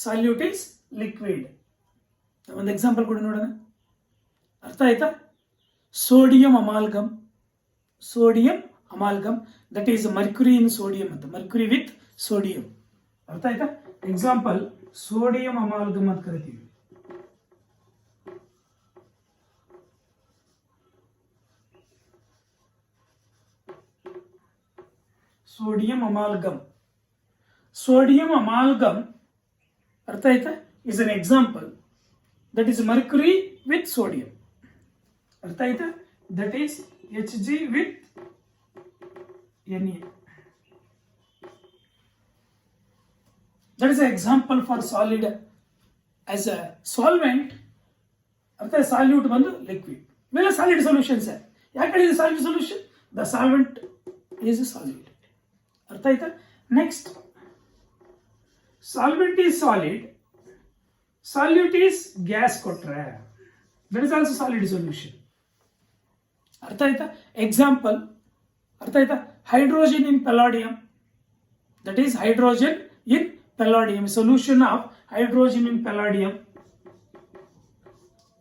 Solute is liquid. ಒಂದು ಎಕ್ಸಾಂಪಲ್ ಕೊಡಿ ನೋಡೋಣ. ಅರ್ಥ ಆಯ್ತಾ? Sodium amalgam. Sodium amalgam, that is mercury in sodium ಅಂತ. Mercury with sodium. ಅರ್ಥ ಆಯ್ತಾ? ಎಕ್ಸಾಂಪಲ್ ಸೋಡಿಯಂ ಅಮಾಲ್ಗಮ್ ಅಂತ ಕರಿತೀವಿ. Sodium amalgam. ಸೋಡಿಯಂ ಅಮಾಲ್ಗಮ್, ಅರ್ಥ ಆಯ್ತಾ, is an example. That is Mercury with sodium. ಅರ್ಥ ಆಯ್ತಾ? That is Hg with Na. That is an example for solid as a solvent. ಅರ್ಥ solute ಬಂದು ಲಿಕ್ವಿಡ್. ಇವೆಲ್ಲ solid solutions. ಯಾಕೆ ಇದು solid solution? The solvent is solid. ಅರ್ಥ ಆಯ್ತಾ? Next, solvent is solid, solute is gas ಕೊಟ್ರೆ that is also solid solution. ಅರ್ಥ ಆಯ್ತಾ? ಎಕ್ಸಾಂಪಲ್, ಅರ್ಥ ಆಯ್ತಾ? Hydrogen in palladium. That is hydrogen in palladium, solution of hydrogen in palladium,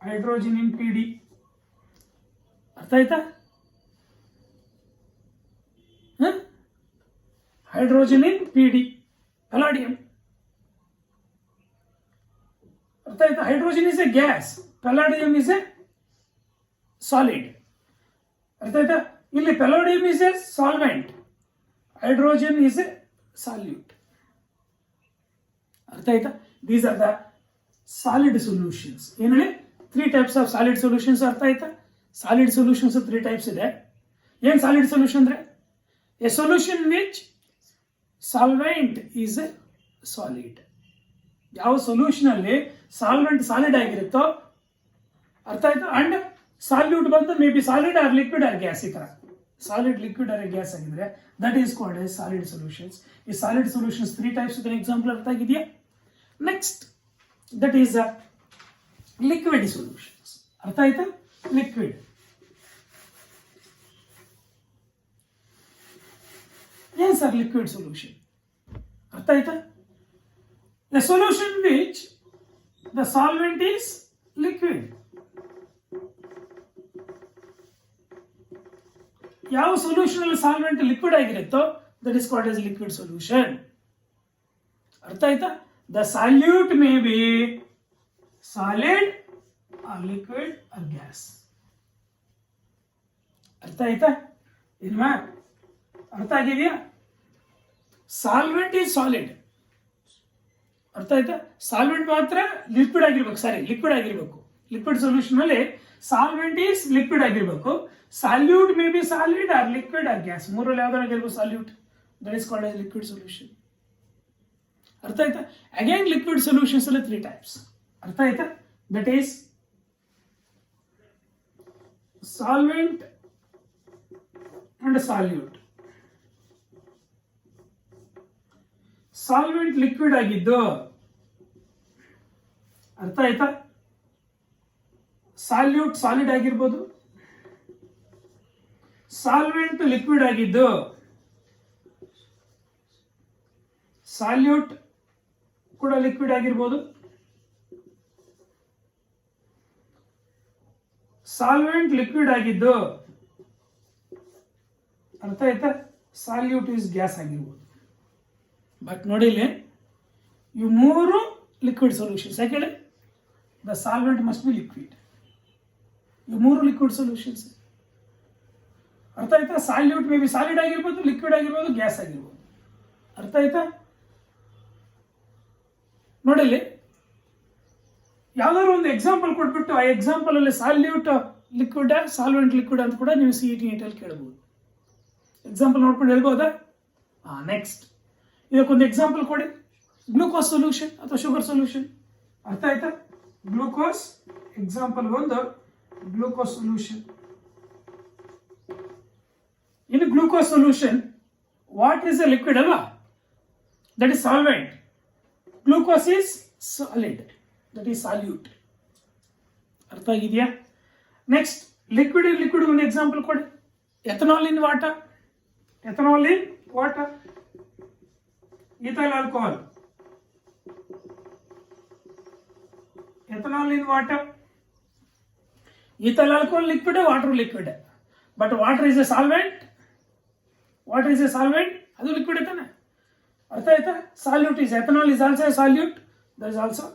hydrogen in PD. अर्थ आयता? hydrogen in PD, palladium. अर्थ आयता? hydrogen is a gas, palladium is a solid. अर्थ आयता? ಇಲ್ಲಿ palladium is a solvent, hydrogen is a solute. ಅರ್ಥ ಆಯ್ತಾ? These are the solid solutions. ಏನು ಹೇಳಿ? 3 types of solid solutions. ಅರ್ಥ ಆಯ್ತಾ? ಸಾಲಿಡ್ ಸೊಲ್ಯೂಷನ್ಸ್ 3 ಟೈಪ್ಸ್ ಇದೆ. ಏನು ಸಾಲಿಡ್ ಸೊಲ್ಯೂಷನ್ ಅಂದ್ರೆ? A solution which solvent is a solid. ಯಾವ ಸೊಲ್ಯೂಷನ್ ಅಲ್ಲಿ ಸಾಲ್ವೆಂಟ್ ಸಾಲಿಡ್ ಆಗಿರುತ್ತೋ, ಅರ್ಥ ಆಯ್ತಾ, ಅಂಡ್ ಸಾಲ್ಯೂಟ್ ಬಂದು may be solid or liquid or gas. ಈ ತರ ಸಾಲಿಡ್, ಲಿಕ್ವಿಡ್ ಆರ್ ಗ್ಯಾಸ್ ಆಗಿದ್ರೆ that is called as solid solutions. ಈ ಸಾಲಿಡ್ ಸೊಲ್ಯೂಷನ್ಸ್ 3 ಟೈಪ್ಸ್ ಇದೆ. ಎಕ್ಸಾಂಪಲ್ ಅರ್ಥ ಆಗಿದೆಯಾ? Next, that is liquid solutions. ಅರ್ಥ ಆಯ್ತಾ? ಲಿಕ್ವಿಡ್. ಏನ್ ಸರ್ ಲಿಕ್ವಿಡ್ ಸೊಲ್ಯೂಷನ್? ಅರ್ಥ ಆಯ್ತಾ? The solution which the solvent is liquid. ಯಾವ ಸೊಲ್ಯೂಷನ್ ಅಲ್ಲಿ ಸಾಲ್ವೆಂಟ್ ಲಿಕ್ವಿಡ್ ಆಗಿರುತ್ತೋ that is called as liquid solution. ಅರ್ಥ ಆಯ್ತಾ? The solute may be solid or liquid or gas. ಅರ್ಥ ಆಯ್ತಾ? ಇಲ್ವಾ? ಅರ್ಥ ಆಗಿದೆಯಾ? Solvent is solid. ಅರ್ಥ ಆಯ್ತಾ? ಸಾಲ್ವೆಂಟ್ ಮಾತ್ರ ಲಿಕ್ವಿಡ್ ಆಗಿರ್ಬೇಕು. ಸಾರಿ, ಲಿಕ್ವಿಡ್ ಆಗಿರ್ಬೇಕು. ಲಿಕ್ವಿಡ್ ಸೊಲ್ಯೂಷನ್ ಅಲ್ಲಿ ಸಾಲ್ವೆಂಟ್ ಈಸ್ ಲಿಕ್ವಿಡ್ ಆಗಿರ್ಬೇಕು. Solute may be solid or liquid or gas. ಮೂರಲ್ಲಿ ಯಾವ್ದಾರ ಆಗಿರ್ಬೇಕು solute. That is called as liquid solution. ಅರ್ಥ ಆಯ್ತಾ? ಅಗೇನ್ ಲಿಕ್ವಿಡ್ ಸೊಲ್ಯೂಷನ್ಸ್ ಅಲ್ಲಿ 3 ಟೈಪ್ಸ್. ಅರ್ಥ ಆಯ್ತಾ? That is solvent and salute. Solvent liquid ಆಗಿದ್ದು, ಅರ್ಥ ಆಯ್ತಾ? ಸಾಲ್ಯೂಟ್ ಸಾಲಿಡ್ ಆಗಿರ್ಬೋದು, ಸಾಲ್ವೆಂಟ್ ಲಿಕ್ವಿಡ್ ಆಗಿದ್ದು, ಸಾಲ್ಯೂಟ್ ಕೂಡ ಲಿಕ್ವಿಡ್ ಆಗಿರ್ಬೋದು, ಸಾಲ್ವೆಂಟ್ ಲಿಕ್ವಿಡ್ ಆಗಿದ್ದು, ಅರ್ಥ ಆಯ್ತಾ? ಸಾಲ್ಯೂಟ್ ಇಸ್ ಗ್ಯಾಸ್ ಆಗಿರ್ಬೋದು. ಬಟ್ ನೋಡಿಲಿ, ಇವು ಮೂರು ಲಿಕ್ವಿಡ್ ಸೊಲ್ಯೂಷನ್ಸ್. ಯಾಕಂದ್ರೆ the solvent must be liquid. ಇವು ಮೂರು ಲಿಕ್ವಿಡ್ ಸೊಲ್ಯೂಷನ್ಸ್. ಅರ್ಥ ಆಯ್ತಾ? ಸಾಲ್ಯೂಟ್ ಮೇ ಬಿ ಸಾಲಿಡ್ ಆಗಿರ್ಬೋದು, ಲಿಕ್ವಿಡ್ ಆಗಿರ್ಬೋದು, ಗ್ಯಾಸ್ ಆಗಿರ್ಬೋದು. ಅರ್ಥ ಆಯ್ತಾ? ನೋಡಿಲ್ಲಿ, ಯಾವ್ದಾದ್ರು ಒಂದು ಎಕ್ಸಾಂಪಲ್ ಕೊಟ್ಬಿಟ್ಟು ಆ ಎಕ್ಸಾಂಪಲ್ ಅಲ್ಲಿ ಸಾಲ್ಯೂಟ್ ಲಿಕ್ವಿಡ್, ಸಾಲ್ವೆಂಟ್ ಲಿಕ್ವಿಡ್ ಅಂತ ಕೂಡ ನೀವು CET ನೀಟಲ್ಲಿ ಕೇಳಬಹುದು. ಎಕ್ಸಾಂಪಲ್ ನೋಡ್ಕೊಂಡು ಹೇಳ್ಬೋದಾ? ನೆಕ್ಸ್ಟ್ ಇದಕ್ಕೊಂದು ಎಕ್ಸಾಂಪಲ್ ಕೊಡಿ. ಗ್ಲೂಕೋಸ್ ಸೊಲ್ಯೂಷನ್ ಅಥವಾ ಶುಗರ್ ಸೊಲ್ಯೂಷನ್. ಅರ್ಥ ಆಯ್ತಾ? ಗ್ಲೂಕೋಸ್ ಎಕ್ಸಾಂಪಲ್ ಒಂದು glucose solution. In glucose solution what is a liquid ಅಲ್ವಾ? That is solvent. Glucose is solid, that is solute. ಅರ್ಥ ಆಗಿದೆಯಾ? ನೆಕ್ಸ್ಟ್ ಲಿಕ್ವಿಡ್ ಒಂದು ಎಕ್ಸಾಂಪಲ್ ಕೊಡಿ. Ethanol in water, ethanol in water, ethyl alcohol, ethanol in water. Ethyl alcohol liquid, water liquid, but water is a solvent. Water is a solvent, ಅದು liquid ತಾನೆ. ಅರ್ಥ ಆಯ್ತಾ? Solute is ethanol is also solute, that is also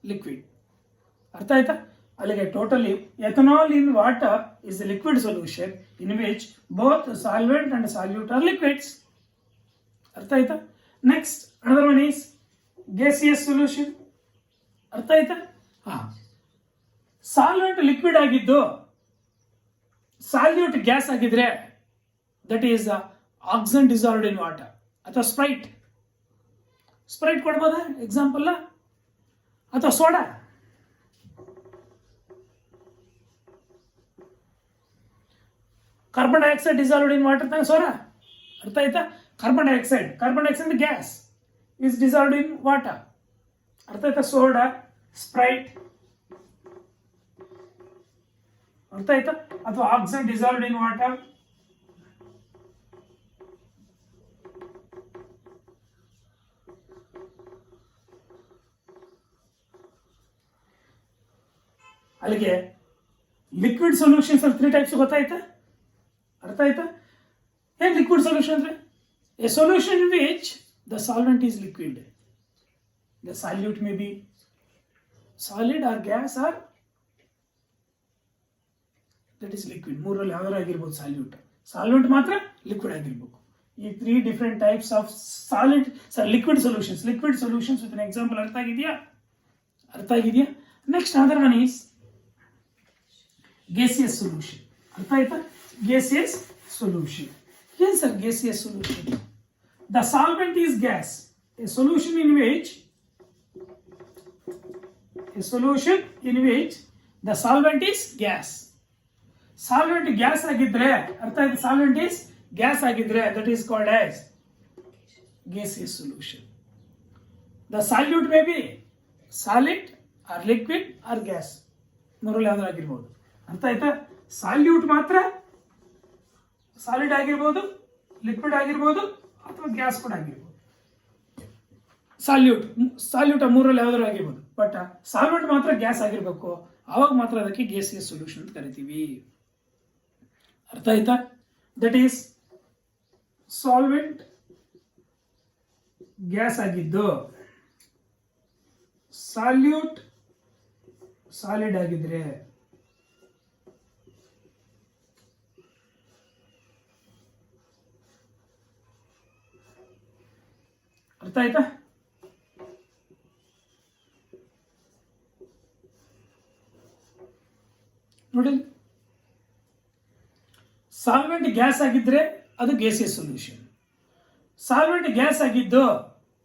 liquid. ಅರ್ಥ ಆಯ್ತಾ? ಅಲ್ಲಿಗೆ totally ethanol in water is a liquid solution in which both solvent and solute are liquids. ಅರ್ಥ ಆಯ್ತಾ? Next, another one is gaseous solution. ಅರ್ಥ ಆಯ್ತಾ? Solvent liquid ಆಗಿದ್ದು, salute gas ಆಗಿದ್ರೆ that is oxygen dissolved in water. ಅಥವಾ Sprite, Sprite ಕೊಡ್ಬೋದಾ example? ಅಥವಾ soda, carbon dioxide dissolved in water ತಾನೆ ಸೋಡಾ. ಅರ್ಥ ಆಯ್ತಾ? Carbon dioxide gas is dissolved in water. ಅರ್ಥ ಆಯ್ತಾ? Soda, Sprite. ಅರ್ಥ ಆಯ್ತಾ? ಅಥವಾ ಆಕ್ಸಿಜನ್ ಡಿಸಾಲ್ವ್ಡ್ ಇನ್ ವಾಟರ್. ಅಲ್ಲಿಗೆ ಲಿಕ್ವಿಡ್ ಸೊಲ್ಯೂಷನ್ಸ್ ಅಲ್ಲಿ 3 ಟೈಪ್ಸ್ ಗೊತ್ತಾಯ್ತಾ? ಅರ್ಥ ಆಯ್ತಾ? ಏನ್ ಲಿಕ್ವಿಡ್ ಸೊಲ್ಯೂಷನ್ ಅಂದ್ರೆ a solution in which the solvent is liquid. The solute may be solid or gas or that is liquid. ಮೂರಲ್ಲಿ ಯಾವ್ದಾರು ಆಗಿರ್ಬೋದು ಸಾಲ್ಯೂಟ್. ಸಾಲ್ವೆಂಟ್ ಮಾತ್ರ ಲಿಕ್ವಿಡ್ ಆಗಿರ್ಬೇಕು. ಈ 3 different types of solid liquid solutions. Liquid solutions with example. ಅರ್ಥ ಆಗಿದೆಯಾ? ಅರ್ಥ ಆಗಿದೆಯಾ? Next other one is gaseous solution. ಅರ್ಥ ಆಯ್ತಾ? gaseous solution. ಏನು sir gaseous solution? The solvent is gas, a solution in which the solvent is gas. Solvent gas ಆಗಿದ್ರೆ, ಅರ್ಥ ಆಯ್ತು? solvent is gas ಆಗಿದ್ರೆ that is called as gaseous solution. The solute may be solid or liquid or gas. ಮೂರಲ್ಲಿ ಯಾವ್ದು ಆಗಿರ್ಬೋದು. ಅರ್ಥ ಆಯ್ತಾ? Salute ಮಾತ್ರ ಸಾಲಿಡ್ ಆಗಿರ್ಬೋದು, ಲಿಕ್ವಿಡ್ ಆಗಿರ್ಬೋದು, ಅಥವಾ ಗ್ಯಾಸ್ ಕೂಡ ಆಗಿರ್ಬೋದು. ಸಾಲ್ಯೂಟ್ ಮೂರಲ್ಲಿ ಯಾವ್ದಾರು ಆಗಿರ್ಬೋದು. ಬಟ್ ಸಾಲ್ವೆಂಟ್ ಮಾತ್ರ ಗ್ಯಾಸ್ ಆಗಿರ್ಬೇಕು. ಆವಾಗ ಮಾತ್ರ ಅದಕ್ಕೆ ಗೇಸಿಯಸ್ ಸೊಲ್ಯೂಷನ್ ಅಂತ ಕರಿತೀವಿ. ಅರ್ಥ ಆಯ್ತಾ? ದಟ್ ಈಸ್ ಸಾಲ್ವೆಂಟ್ ಗ್ಯಾಸ್ ಆಗಿದ್ದು, ಸಾಲ್ಯೂಟ್ ಸಾಲಿಡ್ ಆಗಿದ್ರೆ, ಅರ್ಥ ಆಯ್ತಾ? ನೋಡಿ, ಸಾಲ್ವೆಂಟ್ ಗ್ಯಾಸ್ ಆಗಿದ್ರೆ ಅದು ಗೇಸಿಯಸ್ ಸೊಲ್ಯೂಷನ್. ಸಾಲ್ವೆಂಟ್ ಗ್ಯಾಸ್ ಆಗಿದ್ದು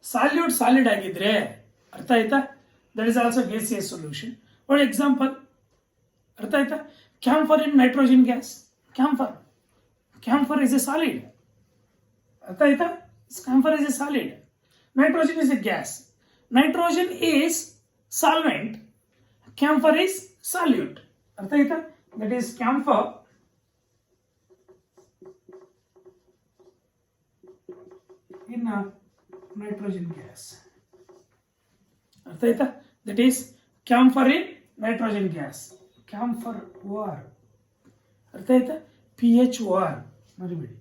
ಸಾಲ್ಯೂಟ್ ಸಾಲಿಡ್ ಆಗಿದ್ರೆ, ಅರ್ಥ ಆಯ್ತಾ? That is also gaseous solution. For example, ಅರ್ಥ ಆಯ್ತಾ? Camphor in nitrogen gas. Camphor is a solid. ಅರ್ಥ ಆಯ್ತಾ? Camphor is a solid. Nitrogen is a gas. Nitrogen is solvent. Camphor is solute. ಅರ್ಥ ಆಯ್ತಾ? That is camphor in nitrogen gas. ಅರ್ಥ ಆಯ್ತಾ? That is camphor in nitrogen gas. Camphor OR. ಅರ್ಥ ಆಯ್ತಾ? PHOR ಮರಿಬೇಡಿ.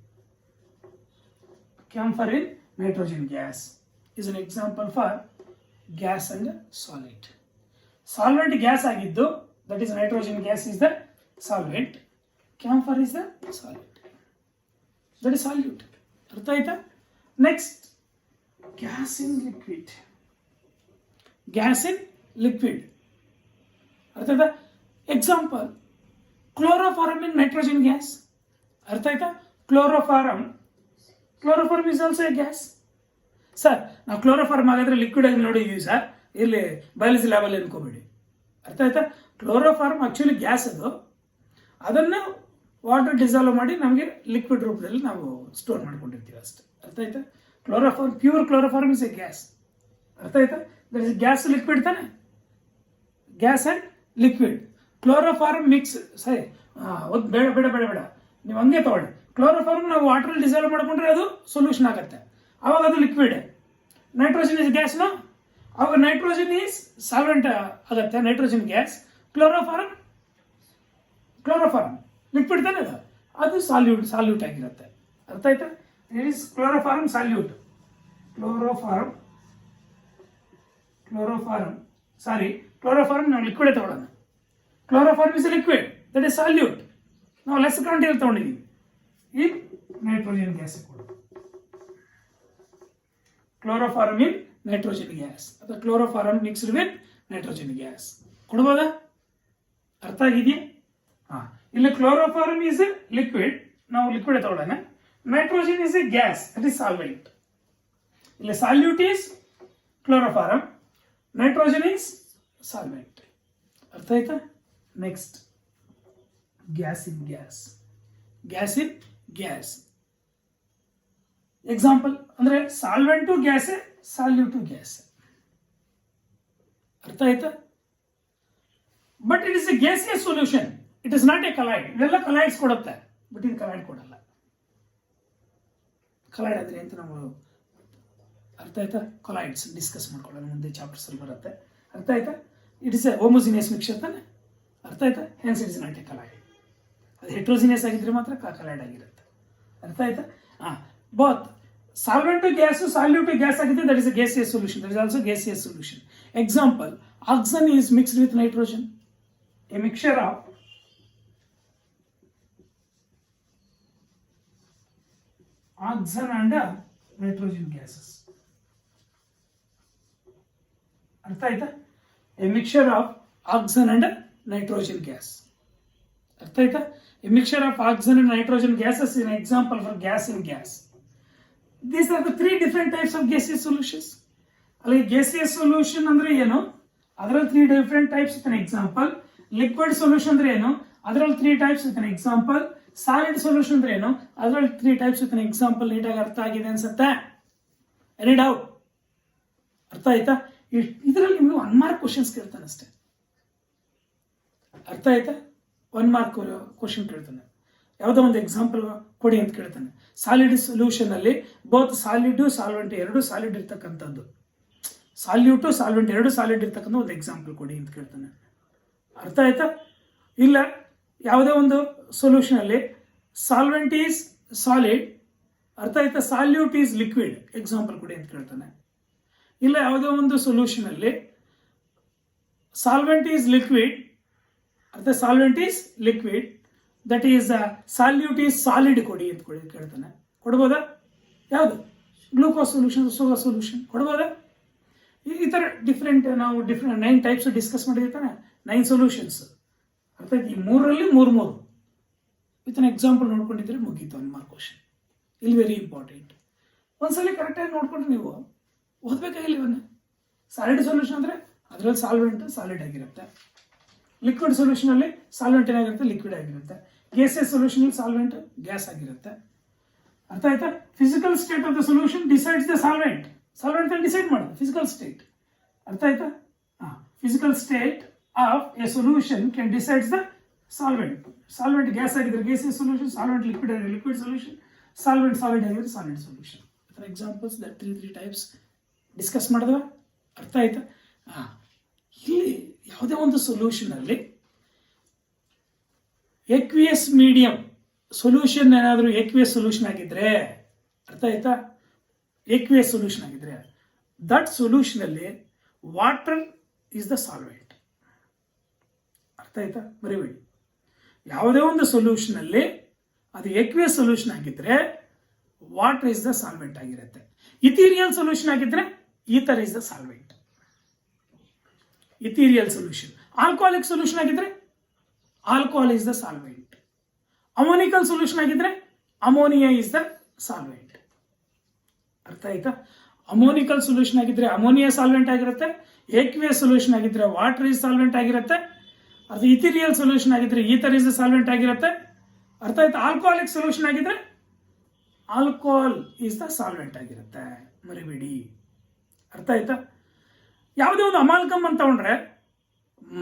Camphor in nitrogen gas is an example for gas and solid. Solvent gas ಆಗಿದ್ದು, that is nitrogen gas is the solvent. Camphor is the solid. That is solute. ಅರ್ಥ ಆಯ್ತಾ? Next, gas in liquid. Gas in liquid. ಅರ್ಥ ಆಯ್ತಾ? Example, chloroform in nitrogen gas. ಅರ್ಥ ಆಯ್ತಾ? Chloroform is also a gas. Sir, ನಾವು chloroform ಆಗಿದ್ರೆ liquid ಆಗಿ ನೋಡಿದ್ದೀವಿ ಸರ್, ಇಲ್ಲಿ ಬಯಾಲಜಿ ಲ್ಯಾಬಲ್ಲಿ ಅನ್ಕೋಬೇಡಿ. ಅರ್ಥ ಆಯ್ತಾ? ಕ್ಲೋರೋಫಾರ್ಮ್ ಆಕ್ಚುಲಿ ಗ್ಯಾಸ್ ಅದು, ಅದನ್ನು ವಾಟರ್ ಡಿಸಾಲ್ವ್ ಮಾಡಿ ನಮಗೆ ಲಿಕ್ವಿಡ್ ರೂಪದಲ್ಲಿ ನಾವು ಸ್ಟೋರ್ ಮಾಡ್ಕೊಂಡಿರ್ತೀವಿ ಅಷ್ಟೇ. ಅರ್ಥ ಆಯ್ತಾ? Chloroform, pure chloroform is A gas. ಅರ್ಥ ಆಯ್ತಾ? ದಟ್ ಇಸ್ ಗ್ಯಾಸ್ ಲಿಕ್ವಿಡ್ ತಾನೆ, gas and liquid. Chloroform mix, ಸರಿ ಬೇಡ ಬೇಡ ಬೇಡ ಬೇಡ, ನೀವು ಹಂಗೆ ತಗೊಳ್ಳಿ. ಕ್ಲೋರೋಫಾರ್ಮ್ ನಾವು ವಾಟರ್ ಡಿಸಾಲ್ವ್ ಮಾಡ್ಕೊಂಡ್ರೆ ಅದು ಸೊಲ್ಯೂಷನ್ ಆಗುತ್ತೆ, ಆವಾಗ ಅದು ಲಿಕ್ವಿಡ್. ನೈಟ್ರೋಜನ್ ಇಸ್ ಗ್ಯಾಸ್ನು, ಆವಾಗ ನೈಟ್ರೋಜನ್ ಈಸ್ ಸಾಲ್ವೆಂಟ್ ಆಗುತ್ತೆ, ನೈಟ್ರೋಜನ್ ಗ್ಯಾಸ್. ಕ್ಲೋರೋಫಾರ್ಮ್ ಲಿಕ್ವಿಡ್ ತಾನೆ, ಅದು ಸಾಲ್ಯೂಟ್ ಆಗಿರುತ್ತೆ. ಅರ್ಥ ಆಯ್ತಾ? It is chloroform salute. Chloroform ನಾವು ಲಿಕ್ವಿಡ್ ತಗೊಳ್ಳೋಣ. Chloroform is liquid, that is salute. ನಾವು ಲೆಸ್ ಕ್ವಾಂಟಿಟಿಯಲ್ಲಿ ತಗೊಂಡಿದ್ದೀವಿ. ಈ ನೈಟ್ರೋಜನ್ ಗ್ಯಾಸ್ ಕೊಡೋದು ಕ್ಲೋರೋಫಾರ್ಮ್ ಇನ್ ನೈಟ್ರೋಜನ್ ಗ್ಯಾಸ್, ಅಥವಾ chloroform mixed with nitrogen gas ಕೊಡ್ಬೋದಾ? ಅರ್ಥ ಆಗಿದೆಯಾ? ಇಲ್ಲಿ ಕ್ಲೋರೋಫಾರ್ಮ್ ಈಸ್ ಎ ಲಿಕ್ವಿಡ್, ನಾವು ಲಿಕ್ವಿಡ್ ತಗೊಳ್ಳೋಣ. Nitrogen is A gas, that is solvent. ಇಲ್ಲಿ salute is chloroform, nitrogen is solvent. ಅರ್ಥ ಆಯ್ತಾ? Next, gas in gas. Gas in gas example ಅಂದ್ರೆ ಸಾಲ್ವೆಂಟು ಗ್ಯಾಸೆ, ಸಾಲ್ಯೂಟು ಗ್ಯಾಸ್. ಅರ್ಥ ಆಯ್ತಾ? But it is a gaseous solution, it is not a colloid. ಇವೆಲ್ಲ colloids ಕೊಡುತ್ತೆ, but ಇದು ಕಲೈಡ್ ಕೊಡಲ್ಲ. ಕಲೈಡ್ ಅಂದ್ರೆ ಅಂತ ನಾವು ಅರ್ಥ ಆಯ್ತಾ? ಕೊಲೈಡ್ಸ್ ಡಿಸ್ಕಸ್ ಮಾಡ್ಕೊಳ್ಳೋಣ, ಮುಂದೆ ಚಾಪ್ಟರ್ಸ್ ಅಲ್ಲಿ ಬರುತ್ತೆ. ಅರ್ಥ ಆಯ್ತಾ? It is a homogeneous mixture ತಾನೆ. ಅರ್ಥ ಆಯ್ತಾ? Hence it is not a colloid. ಅದು ಹೆಟ್ರೋಜಿನಿಯಸ್ ಆಗಿದ್ರೆ ಮಾತ್ರ ಕಲೈಡ್ ಆಗಿರುತ್ತೆ. ಅರ್ಥ ಆಯ್ತಾ? Both solvent gas, solute gas ಆಗಿದೆ, that is a gaseous solution. That is also gaseous solution. Example, oxygen is mixed with nitrogen. A mixture of oxygen and nitrogen gases. ಅರ್ಥ ಆಯ್ತಾ? A mixture of oxygen and nitrogen gas. ಅರ್ಥ ಆಯ್ತಾ? A mixture of oxygen and nitrogen gases in example for gas in gas. These are the 3 different types of gaseous solutions. ಅಲ್ಲಿ gaseous solution ಅಂದ್ರೆ ಏನು, ಅದರಲ್ಲಿ 3 different types with an example. Liquid solution ಅಂದ್ರೆ ಏನು, ಅದರಲ್ಲಿ 3 types with an example. Solid solution ಅಂದ್ರೆ ಏನು, ಅದರಲ್ಲಿ 3 ಟೈಪ್ಸ್ ವಿತ್ ಅನ್ ಎಕ್ಸಾಂಪಲ್. ನೀಟಾಗಿ ಅರ್ಥ ಆಗಿದೆ ಅನ್ಸುತ್ತೆ? Any doubt? ಅರ್ಥ ಆಯ್ತಾ? ಇದರಲ್ಲಿ ನಿಮ್ಗೆ 1 ಮಾರ್ಕ್ ಕ್ವಶನ್ಸ್ ಕೇಳ್ತಾನೆ ಅಷ್ಟೇ. ಅರ್ಥ ಆಯ್ತಾ? 1 ಮಾರ್ಕ್ ಕ್ವಶನ್ ಕೇಳ್ತಾನೆ, ಯಾವುದೋ ಒಂದು ಎಕ್ಸಾಂಪಲ್ ಕೊಡಿ ಅಂತ ಕೇಳ್ತಾನೆ. ಸಾಲಿಡ್ ಸೊಲ್ಯೂಷನ್ ಅಲ್ಲಿ ಬೋತ್ ಸಾಲಿಡ್ ಸಾಲ್ವೆಂಟ್ ಎರಡು ಸಾಲಿಡ್ ಇರ್ತಕ್ಕಂಥದ್ದು, ಸಾಲ್ಯೂಟು ಸಾಲ್ವೆಂಟ್ ಎರಡು ಸಾಲಿಡ್ ಇರ್ತಕ್ಕಂಥ ಒಂದು ಎಕ್ಸಾಂಪಲ್ ಕೊಡಿ ಅಂತ ಕೇಳ್ತಾನೆ. ಅರ್ಥ ಆಯ್ತಾ? ಇಲ್ಲ ಯಾವುದೇ ಒಂದು ಸೊಲ್ಯೂಷನ್ ಅಲ್ಲಿ ಸಾಲ್ವೆಂಟ್ ಈಸ್ ಸಾಲಿಡ್, ಅರ್ಥ ಆಯ್ತಾ, ಸಾಲ್ಯೂಟ್ ಈಸ್ ಲಿಕ್ವಿಡ್, ಎಕ್ಸಾಂಪಲ್ ಕೊಡಿ ಅಂತ ಕೇಳ್ತಾನೆ. ಇಲ್ಲ ಯಾವುದೋ ಒಂದು ಸೊಲ್ಯೂಷನ್ ಅಲ್ಲಿ ಸಾಲ್ವೆಂಟ್ ಈಸ್ ಲಿಕ್ವಿಡ್, ಅರ್ಥ solvent is liquid, that is salute is solid ಕೊಡಿ ಅಂತ ಕೇಳ್ತಾನೆ. ಕೊಡ್ಬೋದಾ? ಯಾವುದು? ಗ್ಲೂಕೋಸ್ ಸೊಲ್ಯೂಷನ್, ಶುಗರ್ ಸೊಲ್ಯೂಷನ್ ಕೊಡ್ಬೋದಾ? ಈ ಥರ ಡಿಫ್ರೆಂಟ್ ನಾವು 9 ಟೈಪ್ಸ್ ಡಿಸ್ಕಸ್ ಮಾಡಿರ್ತಾನೆ, 9 ಸೊಲ್ಯೂಷನ್ಸ್. ಅರ್ಥ ಆಯ್ತು? ಈ 3ರಲ್ಲಿ 3 ವಿತ್ ಅನ್ ಎಕ್ಸಾಂಪಲ್ ನೋಡ್ಕೊಂಡಿದ್ರೆ ಮುಗೀತು 1 ಮಾರ್ಕ್ ಕ್ವಶನ್. ಇಲ್ಲಿ ವೆರಿ ಇಂಪಾರ್ಟೆಂಟ್. ಒಂದ್ಸಲ ಕರೆಕ್ಟಾಗಿ ನೋಡ್ಕೊಂಡು ನೀವು ಓದಬೇಕಾಗಿಲ್ಲ ಇವನ್ನ. ಸಾಲಿಡ್ ಸೊಲ್ಯೂಷನ್ ಅಂದರೆ ಅದರಲ್ಲಿ ಸಾಲ್ವೆಂಟ್ ಸಾಲಿಡ್ ಆಗಿರುತ್ತೆ, ಲಿಕ್ವಿಡ್ ಸೊಲ್ಯೂಷನ್ ಅಲ್ಲಿ ಸಾಲ್ವೆಂಟ್ ಏನಾಗಿರುತ್ತೆ, ಲಿಕ್ವಿಡ್ ಆಗಿರುತ್ತೆ. gaseous solution solvent ಗ್ಯಾಸ್ ಆಗಿರುತ್ತೆ. ಅರ್ಥ ಆಯ್ತಾ? Physical state of the solution decides the solvent. Solvent decide ಮಾಡೋದು ಫಿಸಿಕಲ್ ಸ್ಟೇಟ್. ಅರ್ಥ ಆಯ್ತಾ? Physical state of a solution can decides the solvent. Solvent gas ಆಗಿದ್ರೆ gaseous solution, ಸಾಲ್ವೆಂಟ್ ಲಿಕ್ವಿಡ್ ಆಗಿದ್ರೆ liquid solution, solvent solid ಆಗಿದ್ರೆ solid solution. For examples that three types discuss ಮಾಡಿದ್ವ. ಅರ್ಥ ಆಯ್ತಾ? ಇಲ್ಲಿ ಯಾವುದೇ ಒಂದು ಸೊಲ್ಯೂಷನ್ ಅಲ್ಲಿ ಎಕ್ವಿಯಸ್ ಮೀಡಿಯಂ ಸೊಲ್ಯೂಷನ್ ಏನಾದರೂ ಎಕ್ವಿಯಸ್ ಸೊಲ್ಯೂಷನ್ ಆಗಿದ್ರೆ, ಅರ್ಥ ಆಯ್ತಾ? ಎಕ್ವಿಯಸ್ ಸೊಲ್ಯೂಷನ್ ಆಗಿದ್ರೆ ದಟ್ ಸೊಲ್ಯೂಷನ್ ಅಲ್ಲಿ ವಾಟರ್ ಇಸ್ ದ ಸಾಲ್ವೆಂಟ್. ಅರ್ಥ ಆಯ್ತಾ? ಬರೀಬೇಡಿ. ಯಾವುದೇ ಒಂದು ಸೊಲ್ಯೂಷನ್ ಅಲ್ಲಿ ಅದು ಎಕ್ವಿಯಸ್ ಸೊಲ್ಯೂಷನ್ ಆಗಿದ್ರೆ ವಾಟರ್ ಇಸ್ ದ ಸಾಲ್ವೆಂಟ್ ಆಗಿರುತ್ತೆ. ಇಥೀರಿಯಲ್ ಸೊಲ್ಯೂಷನ್ ಆಗಿದ್ರೆ ether is the solvent. Ethereal solution. Alcoholic solution ಆಗಿದ್ರೆ alcohol is the solvent. Ammoniacal solution ಆಗಿದ್ರೆ ಅಮೋನಿಯಾ ಇಸ್ ದ ಸಾಲ್ವೆಂಟ್. ಅರ್ಥ ಆಯ್ತಾ? ಅಮೋನಿಕಲ್ ಸೊಲ್ಯೂಷನ್ ಆಗಿದ್ರೆ ಅಮೋನಿಯಾ ಸಾಲ್ವೆಂಟ್ ಆಗಿರುತ್ತೆ. ಎಕ್ವಿಯಸ್ ಸೊಲ್ಯೂಷನ್ ಆಗಿದ್ರೆ ವಾಟರ್ ಇಸ್ ಸಾಲ್ವೆಂಟ್ ಆಗಿರುತ್ತೆ. ಅದು ಇಥೀರಿಯಲ್ ಸೊಲ್ಯೂಷನ್ ಆಗಿದ್ರೆ ಈಥರ್ ಇಸ್ ದ ಸಾಲ್ವೆಂಟ್ ಆಗಿರುತ್ತೆ. ಅರ್ಥ ಆಯ್ತಾ? ಆಲ್ಕೋಹಾಲಿಕ್ ಸೊಲ್ಯೂಷನ್ ಆಗಿದ್ರೆ ಆಲ್ಕೋಹಾಲ್ ಇಸ್ ದ ಸಾಲ್ವೆಂಟ್ ಆಗಿರುತ್ತೆ. ಮರಿಬೇಡಿ. ಅರ್ಥ ಆಯ್ತಾ? ಯಾವುದೇ ಒಂದು ಅಮಾಲ್ಗಮ್ ಅಂತ ತಗೊಂಡ್ರೆ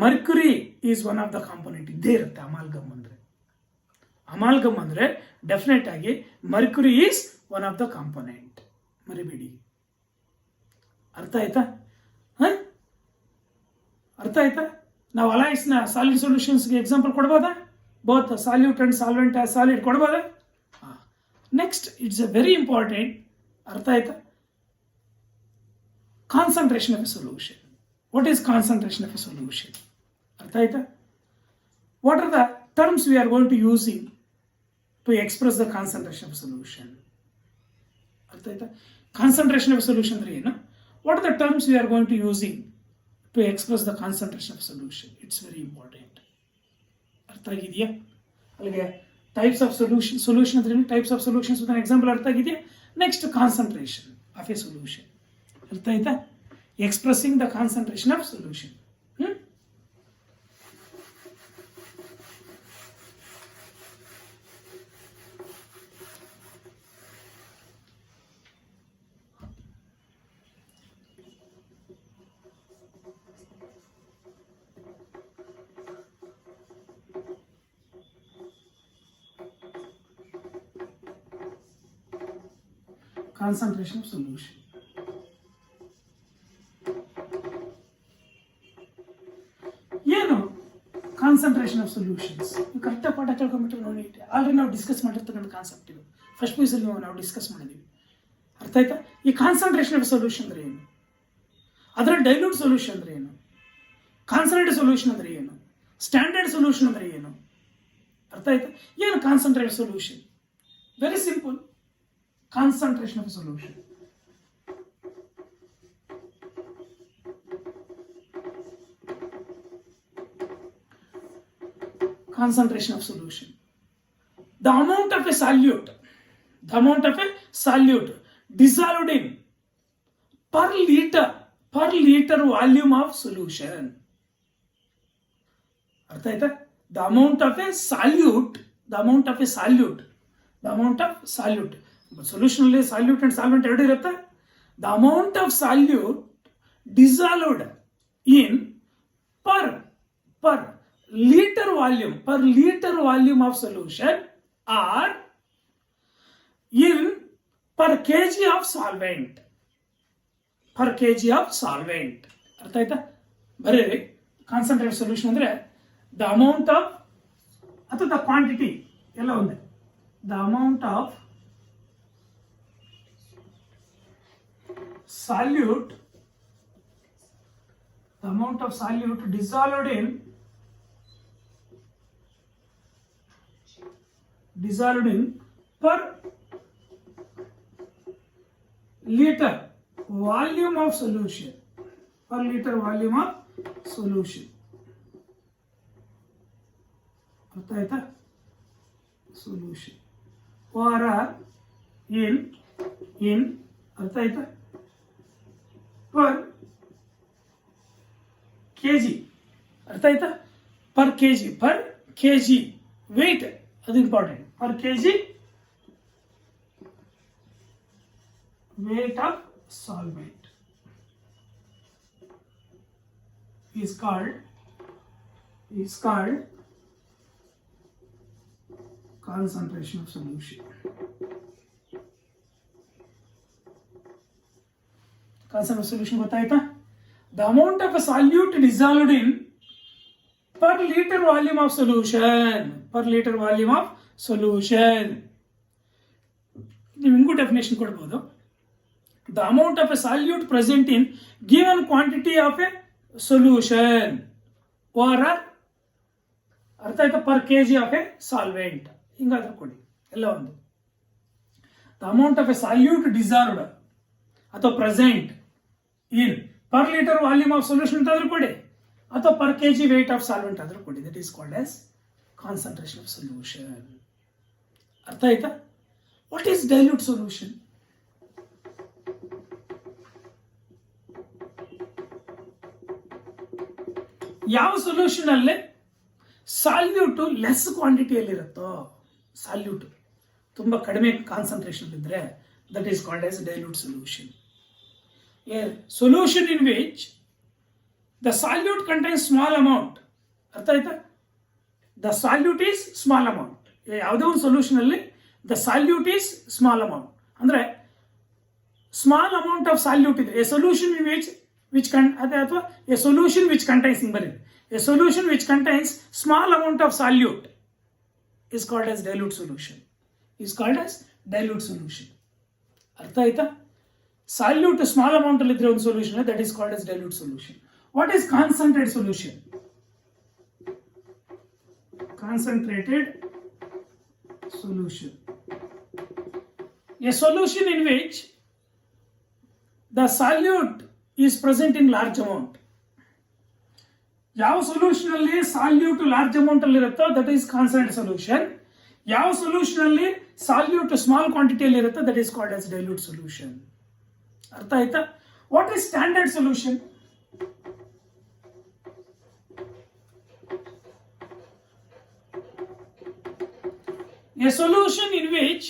Mercury is one of the component ಇದ್ದೇ ಇರುತ್ತೆ. ಅಮಾಲ್ಗಮ್ ಅಂದ್ರೆ ಡೆಫಿನೆಟ್ ಆಗಿ Mercury is one of the component. ಮರಿಬೇಡಿ. ಅರ್ಥ ಆಯ್ತಾ? ಅರ್ಥ ಆಯ್ತಾ? ನಾವು ಅಲೈನ್ಸ್ನ ಸಾಲಿಡ್ ಸೊಲ್ಯೂಷನ್ಸ್ಗೆ ಎಕ್ಸಾಂಪಲ್ ಕೊಡ್ಬೋದಾ? Both salute and solvent solid ಕೊಡ್ಬೋದಾ? Next it's a very important. ಅರ್ಥ ಆಯ್ತಾ? Concentration of a solution. What is concentration of a solution? ಅರ್ಥ ಆಯ್ತಾ? What are the terms we are going to using to express the concentration of solution? ಅರ್ಥ ಆಯ್ತಾ? Concentration of solution ಅಂದ್ರೆ ಏನು? What are the terms we are going to using to express the concentration of solution? It's very important. ಅರ್ಥ ಆಗಿದೆಯಾ? ಅಲ್ಲಿಗೆ types of solution ಅಂದ್ರೆ types of solutions example ಅರ್ಥ ಆಗಿದೆಯಾ? Next concentration of a solution. ಅರ್ಥ ಆಯ್ತಾ? Expressing the concentration of solution. Concentration of solution. ಏನು concentration of solutions? ಕರೆಕ್ಟಾಗಿ ಪಾಠ ಕೇಳ್ಕೊಂಡ್ಬಿಟ್ರೆ ನೋಡಿ. ಆಲ್ರೆಡಿ ನಾವು ಡಿಸ್ಕಸ್ ಮಾಡಿರ್ತಕ್ಕಂಥ ಕಾನ್ಸೆಪ್ಟ್ ಇದು. ಫಸ್ಟ್ ಪೀಸಲ್ಲಿ ನಾವು ಡಿಸ್ಕಸ್ ಮಾಡಿದ್ದೀವಿ. ಅರ್ಥ ಆಯ್ತಾ? ಈ ಕಾನ್ಸಂಟ್ರೇಷನ್ ಆಫ್ ಸೊಲ್ಯೂಷನ್ ಅಂದ್ರೆ ಏನು? ಅದರ ಡೈಲ್ಯೂಟ್ ಸೊಲ್ಯೂಷನ್ ಅಂದ್ರೆ ಏನು? ಕಾನ್ಸಂಟ್ರೇಟೆಡ್ ಸೊಲ್ಯೂಷನ್ ಅಂದ್ರೆ ಏನು? ಸ್ಟ್ಯಾಂಡರ್ಡ್ ಸೊಲ್ಯೂಷನ್ ಅಂದ್ರೆ ಏನು? ಅರ್ಥ ಆಯ್ತಾ? ಏನು concentrated solution? Very simple. Concentration of a solution. Concentration of solution. The amount of a solute dissolved in per liter volume of solution. Artha aita? The amount of solute. Solution ಅಲ್ಲಿ solute and solvent ಎರಡು ಇರುತ್ತೆ. The amount of solute dissolved in per litre volume of solution or in per KG of solvent. ಅರ್ಥ ಆಯ್ತಾ? ಬರೀರಿ. Concentrated solution ಅಂದ್ರೆ the amount of ಅಥವಾ the quantity ಎಲ್ಲ ಒಂದೇ. The amount of solute dissolved in per liter volume of solution. ಅರ್ಥ ಆಯ್ತಾ? Solution or in ಅರ್ಥ ಆಯ್ತಾ? Per KG. ಅರ್ಥ ಆಯ್ತಾ? ಪರ್ ಕೆಜಿ ವೇಟ್ ಅದು important. Per kg weight of solvent is called concentration of solution. Concentration of solution ಗೊತ್ತಾಯ್ತಾ? The amount of a solute dissolved in per liter volume of solution. ನೀವು ಇಂಗೂ definition ಕೊಡ್ಬೋದು. The amount of a solute present in given quantity of a solution or ಅರ್ಥ ಆಯ್ತಾ, per kg of a solvent ಹಿಂಗಾದ್ರೂ ಕೊಡಿ ಎಲ್ಲ ಒಂದು. The amount of a solute dissolved ಅಥವಾ present in per liter volume of solution ಅಂತಾದ್ರೂ ಕೊಡಿ ಅಥವಾ per kg weight of solvent ಆದ್ರೂ ಕೊಡಿ. That is called as concentration of solution. ಅರ್ಥ ಆಯ್ತಾ? What is dilute solution? ಯಾವ ಸೊಲ್ಯೂಷನ್ ಅಲ್ಲಿ ಸಾಲ್ಯೂಟ್ ಲೆಸ್ ಕ್ವಾಂಟಿಟಿಯಲ್ಲಿರುತ್ತೋ, ಸಾಲ್ಯೂಟ್ ತುಂಬ ಕಡಿಮೆ ಕಾನ್ಸಂಟ್ರೇಷನ್ ಇದ್ರೆ that is called as dilute solution. A solution in which the salute contains small amount. ಅರ್ಥ ಆಯ್ತಾ? The salute is small amount. ಯಾವುದೇ ಒಂದು ಸೊಲ್ಯೂಷನ್ ಅಲ್ಲಿ the salute is small amount ಅಂದ್ರೆ ಸ್ಮಾಲ್ ಅಮೌಂಟ್ ಆಫ್ ಸಾಲ್ಯೂಟ್ ಇದೆ. A solution in which ಅಥವಾ a solution which contains a solution which contains small amount of solute is called as dilute solution. ಅರ್ಥ ಆಯ್ತಾ? Salute small amount ಅಲ್ಲಿ ಇದ್ರೆ ಒಂದು solution, that is called as dilute solution. What is concentrated solution? A solution in which the solute is present in large amount. ಯಾವ solution ಅಲ್ಲಿ salute large amount ಅಲ್ಲಿ ಇರುತ್ತೋ that is concentrated solution. ಯಾವ solution ಅಲ್ಲಿ salute small ಕ್ವಾಂಟಿಟಿಯಲ್ಲಿ ಇರುತ್ತೋ that is called as dilute solution. ಅರ್ಥ ಆಯ್ತಾ? What is standard solution? A solution in which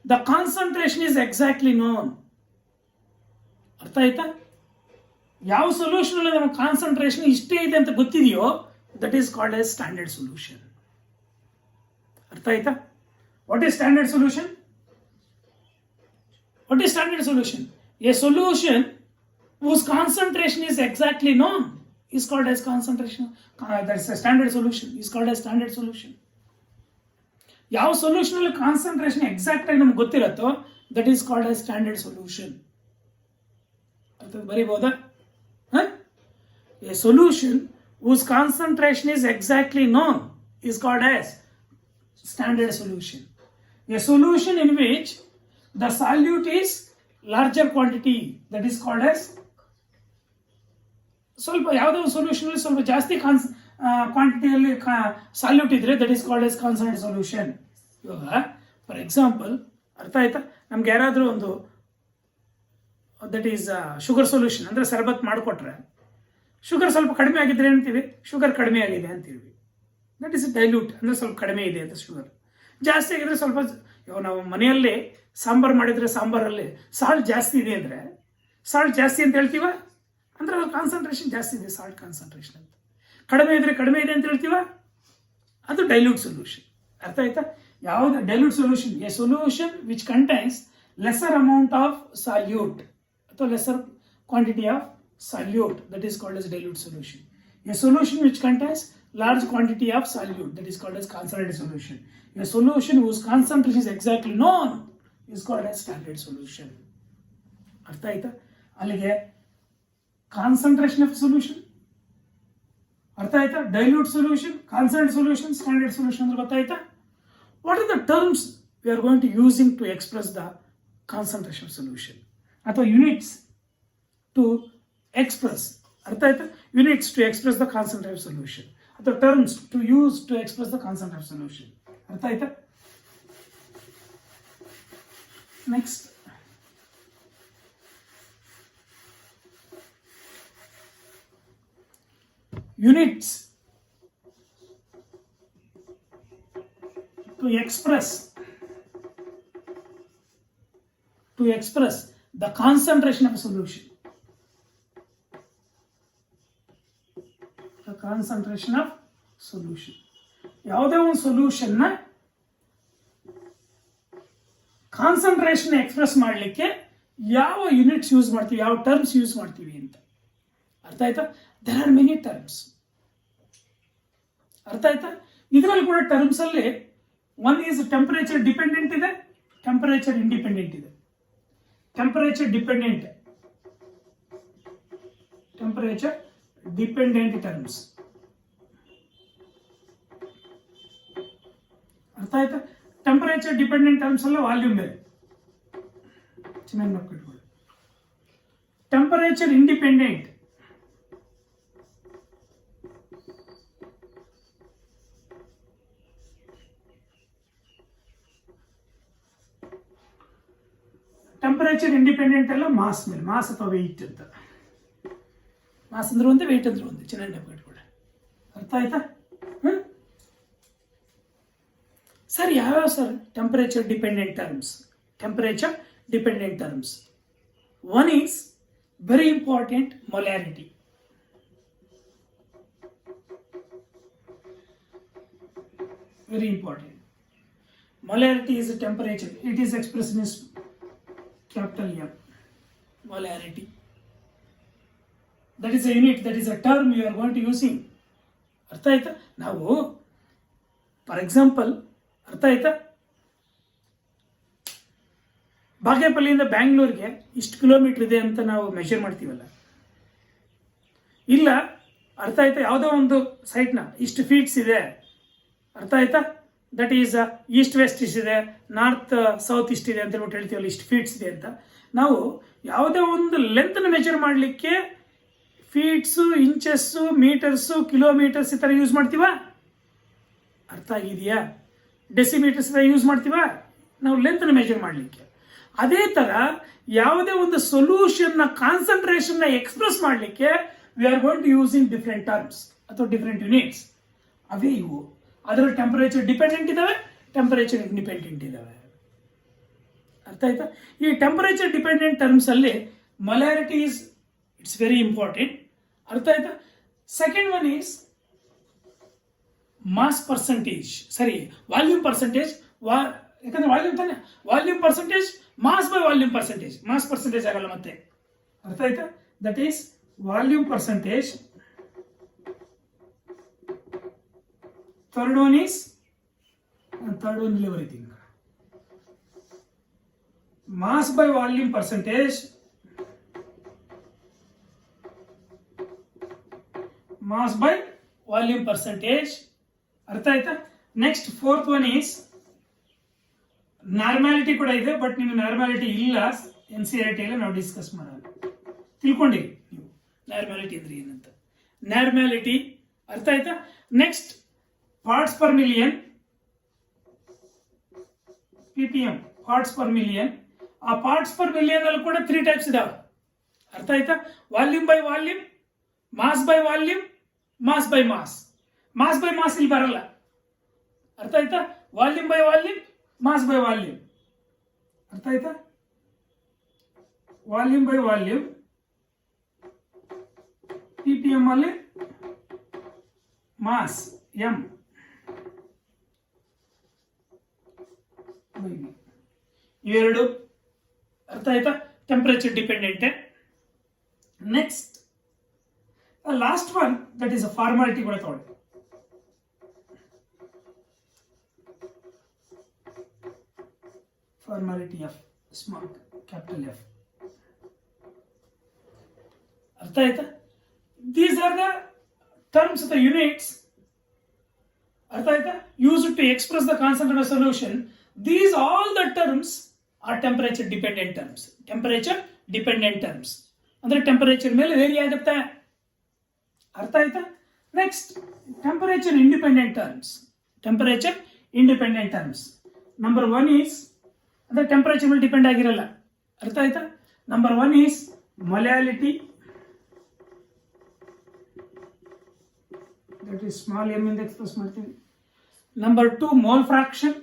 the concentration is exactly known. ಅರ್ಥ ಆಯ್ತಾ? ಯಾವ ಸೊಲ್ಯೂಷನ್ ಅಲ್ಲಿ ನಮ್ಮ ಕಾನ್ಸಂಟ್ರೇಷನ್ ಇಷ್ಟೇ ಇದೆ ಅಂತ ಗೊತ್ತಿದೆಯೋ that is called as standard solution. ಅರ್ಥ ಆಯ್ತಾ? What is standard solution? A solution whose concentration is exactly known is called as concentration. That's a standard solution. Is called as standard solution. ಯಾವ solution ಅಲ್ಲಿ concentration exact ಆಗಿ ನಮ್ಗೆ ಗೊತ್ತಿರತ್ತೋ that is called as standard solution. ಬರೀಬಹುದಾ? A solution whose concentration is exactly known is called as standard solution. A solution in which the solute is larger quantity, that is called as ಸ್ವಲ್ಪ ಯಾವುದೋ ಒಂದು solution ಅಲ್ಲಿ ಸ್ವಲ್ಪ ಜಾಸ್ತಿ ಕ್ವಾಂಟಿಟಿಯಲ್ಲಿ salute ಇದ್ರೆ that is called as concentrated solution. ಇವಾಗ for example ಅರ್ಥ ಆಯ್ತಾ, ನಮ್ಗೆ ಯಾರಾದರೂ ಒಂದು ದಟ್ ಈಸ್ ಶುಗರ್ ಸೊಲ್ಯೂಷನ್ ಅಂದರೆ ಸರ್ಬತ್ ಮಾಡಿಕೊಟ್ರೆ ಶುಗರ್ ಸ್ವಲ್ಪ ಕಡಿಮೆ ಆಗಿದ್ರೆ ಅಂತೀವಿ, ಶುಗರ್ ಕಡಿಮೆ ಆಗಿದೆ ಅಂತೀವಿ, ದಟ್ ಈಸ್ ಡೈಲ್ಯೂಟ್ ಅಂದರೆ ಸ್ವಲ್ಪ ಕಡಿಮೆ ಇದೆ ಅಂತ. ಶುಗರ್ ಜಾಸ್ತಿ ಆಗಿದ್ರೆ ಸ್ವಲ್ಪ, ಇವಾಗ ನಾವು ಮನೆಯಲ್ಲಿ ಸಾಂಬಾರು ಮಾಡಿದರೆ ಸಾಂಬಾರಲ್ಲಿ ಸಾಲ್ಟ್ ಜಾಸ್ತಿ ಇದೆ ಅಂದರೆ ಸಾಲ್ಟ್ ಜಾಸ್ತಿ ಅಂತ ಹೇಳ್ತೀವ, ಅಂದರೆ ಅದು ಕಾನ್ಸಂಟ್ರೇಷನ್ ಜಾಸ್ತಿ ಇದೆ, ಸಾಲ್ಟ್ ಕಾನ್ಸಂಟ್ರೇಷನ್ ಅಂತ. ಕಡಿಮೆ ಇದ್ರೆ ಕಡಿಮೆ ಇದೆ ಅಂತ ಹೇಳ್ತೀವ, ಅದು ಡೈಲ್ಯೂಟ್ ಸೊಲ್ಯೂಷನ್. ಅರ್ಥ ಆಯ್ತಾ? ಯಾವುದು dilute solution? A solution which contains lesser amount of salute ಅಥವಾ lesser quantity of solute, that is called as dilute solution. A solution which contains large quantity of solute, that is called as concentrated solution. A solution whose concentration is exactly known is called as standard solution. ಅರ್ಥ ಆಯ್ತಾ? ಅಲ್ಲಿಗೆ concentration of solution ಅರ್ಥ ಆಯ್ತಾ? Dilute solution, concentrated solution, standard solution ಅಂದ್ರೆ ಗೊತ್ತಾಯ್ತಾ? What are the terms we are going to using to express the concentration of solution ಅಥವಾ units to express, ಅರ್ಥ ಆಯ್ತಾ? Units to express the concentrated solution ಅಥವಾ terms to use to express the concentrated solution. ಅರ್ಥ ಆಯ್ತಾ? Next units to express the concentration of a solution. The concentration of solution. ಯಾವುದೇ ಒಂದು solution ನ concentration express ಮಾಡಲಿಕ್ಕೆ ಯಾವ ಯೂನಿಟ್ಸ್ ಯೂಸ್ ಮಾಡ್ತೀವಿ, ಯಾವ ಟರ್ಮ್ಸ್ ಯೂಸ್ ಮಾಡ್ತೀವಿ ಅಂತ. ಅರ್ಥ ಆಯ್ತಾ? There are many terms. ಅರ್ಥ ಆಯ್ತಾ? ಇದರಲ್ಲಿ ಕೂಡ ಟರ್ಮ್ಸ್ ಅಲ್ಲಿ ಒನ್ ಈಸ್ ಟೆಂಪರೇಚರ್ ಡಿಪೆಂಡೆಂಟ್ ಇದೆ, ಟೆಂಪರೇಚರ್ ಇಂಡಿಪೆಂಡೆಂಟ್ ಇದೆ. Temperature dependent terms. ಅರ್ಥ ಆಯ್ತಾ? ಟೆಂಪರೇಚರ್ ಡಿಪೆಂಡೆಂಟ್ ಟರ್ಮ್ಸ್ ಅಲ್ಲ, ವಾಲ್ಯೂಮ್ ಬೇರೆ, ಚೆನ್ನಾಗಿ ನೋಡ್ಕೊಟ್ಕೊಳ್ಳಿ. ಟೆಂಪರೇಚರ್ ಇಂಡಿಪೆಂಡೆಂಟ್ ಎಲ್ಲ ಮಾಸ್ ಮೇಲೆ, ಮಾಸ್ ಅಥವಾ ವೆಯ್ಟ್ ಅಂತ. ಮಾಸ್ ಅಂದ್ರೆ ಒಂದೇ, ವೆಯ್ಟ್ ಅಂದ್ರೆ ಒಂದೇ, ಚೆನ್ನಾಗಿ ನೆನಪಿಟ್ಕೊಳ್ಳಿ. ಅರ್ಥ ಆಯ್ತಾ? ಸರ್ ಯಾವ್ಯಾವ sir temperature dependent terms? One is very important, molarity. Very important. Molarity is a temperature. It is expressed in capital M. Molarity. That is a unit. That is a term you are going to using. ಅರ್ಥ ಆಯ್ತಾ? ನಾವು for example, ಅರ್ಥ ಆಯ್ತಾ, ಬಾಗೇಪಲ್ಲಿಯಿಂದ ಬ್ಯಾಂಗ್ಳೂರ್ಗೆ ಇಷ್ಟು kilometre ಇದೆ ಅಂತ ನಾವು measure ಮಾಡ್ತೀವಲ್ಲ, ಇಲ್ಲ ಅರ್ಥ ಆಯ್ತಾ, ಯಾವುದೋ ಒಂದು ಸೈಟ್ನ ಇಷ್ಟು ಫೀಟ್ಸ್ ಇದೆ, ಅರ್ಥ ಆಯ್ತಾ, ದಟ್ ಈಸ್ ಈಸ್ಟ್ ವೆಸ್ಟ್ ಇಷ್ಟಿದೆ, ನಾರ್ತ್ ಸೌತ್ ಇಷ್ಟಿದೆ ಅಂತ ಹೇಳ್ಬಿಟ್ಟು ಹೇಳ್ತೀವಲ್ಲ, ಇಷ್ಟು ಫೀಟ್ಸ್ ಇದೆ ಅಂತ. ನಾವು ಯಾವುದೇ ಒಂದು ಲೆಂತ್ನ ಮೆಜರ್ ಮಾಡಲಿಕ್ಕೆ ಫೀಟ್ಸು, ಇಂಚಸ್ಸು, ಮೀಟರ್ಸು, ಕಿಲೋಮೀಟರ್ಸ್ ಈ ಥರ ಯೂಸ್ ಮಾಡ್ತೀವ. ಅರ್ಥ ಆಗಿದೆಯಾ? ಡೆಸಿಮೀಟರ್ಸ್ ಯೂಸ್ ಮಾಡ್ತೀವ ನಾವು ಲೆಂತ್ನ ಮೆಜರ್ ಮಾಡಲಿಕ್ಕೆ. ಅದೇ ಥರ ಯಾವುದೇ ಒಂದು ಸೊಲ್ಯೂಷನ್ನ ಕಾನ್ಸಂಟ್ರೇಷನ್ನ ಎಕ್ಸ್ಪ್ರೆಸ್ ಮಾಡಲಿಕ್ಕೆ we are going to using different terms ಅಥವಾ ಡಿಫ್ರೆಂಟ್ ಯೂನಿಟ್ಸ್. ಅವೇ ಇವು. ಅದರಲ್ಲಿ ಟೆಂಪರೇಚರ್ ಡಿಪೆಂಡೆಂಟ್ ಇದ್ದಾವೆ, ಟೆಂಪರೇಚರ್ ಇಂಡಿಪೆಂಡೆಂಟ್ ಇದ್ದಾವೆ. ಅರ್ಥ ಆಯ್ತಾ? ಈ ಟೆಂಪರೇಚರ್ ಡಿಪೆಂಡೆಂಟ್ ಟರ್ಮ್ಸ್ ಅಲ್ಲಿ molarity is it's very important. ಅರ್ಥ ಆಯ್ತಾ? Second one is mass percentage, ಸರಿ ವಾಲ್ಯೂಮ್ ಪರ್ಸೆಂಟೇಜ್. ಯಾಕಂದ್ರೆ ವಾಲ್ಯೂಮ್ ತಾನೆ, volume percentage, mass by volume percentage. Mass percentage ಆಗಲ್ಲ ಮತ್ತೆ. ಅರ್ಥ ಆಯ್ತಾ? That is volume percentage. Third one is, third one will everything. Mass by volume percentage. Mass by volume percentage. ಅರ್ಥ ಆಯ್ತಾ? Next fourth one is normality ಕೂಡ ಇದೆ, but ನಿಮ್ಗೆ normality ಇಲ್ಲ, NCERT ಅಲ್ಲಿ ನಾವು ಡಿಸ್ಕಸ್ ಮಾಡೋಣ. ತಿಳ್ಕೊಂಡಿರಿ ನೀವು ನಾರ್ಮ್ಯಾಲಿಟಿ ಅಂದ್ರೆ ಏನಂತ. ನಾರ್ಮ್ಯಾಲಿಟಿ ಅರ್ಥ ಆಯ್ತಾ? Next parts per million, ppm, parts per million. ಆ ಪಾರ್ಟ್ಸ್ ಪರ್ ಮಿಲಿಯನ್ ಅಲ್ಲಿ ಕೂಡ 3 ಟೈಪ್ಸ್ ಇದಾವೆ. ಅರ್ಥ ಆಯ್ತಾ? Volume by volume, mass by volume, mass by mass. Mass by mass ಇಲ್ಲಿ ಬರಲ್ಲ. ಅರ್ಥ ಆಯ್ತಾ? Volume by volume, mass by volume. ಅರ್ಥ ಆಯ್ತಾ? ವಾಲ್ಯೂಮ್ ಬೈ ವಾಲ್ಯೂಮ್, ppm ಅಲ್ಲಿ ಮಾಸ್ m, ಇವೆರಡು. ಅರ್ಥ ಆಯ್ತಾ? Temperature dependent. Next last one, that is a formality ಕೂಡ ತಗೊಳ್ಳಿ. Formality of small capital F. ಅರ್ಥ ಆಯ್ತಾ? These are the terms, the units. ಅರ್ಥ ಆಯ್ತಾ? Use to express the concentrated solution. These all the terms are temperature dependent terms. Temperature dependent terms ಅಂದ್ರೆ temperature ಮೇಲೆ very ಆಗುತ್ತೆ. ಅರ್ಥ ಆಯ್ತಾ? Next temperature independent terms. Temperature independent terms number one is, ಅಂದ್ರೆ temperature ಮೇಲೆ depend ಆಗಿರಲ್ಲ. ಅರ್ಥ ಆಯ್ತಾ? Number one is molality, that is small m ಇಂದ ಎಕ್ಸ್ಪ್ರೆಸ್ ಮಾಡ್ತೀವಿ. Number two mole fraction,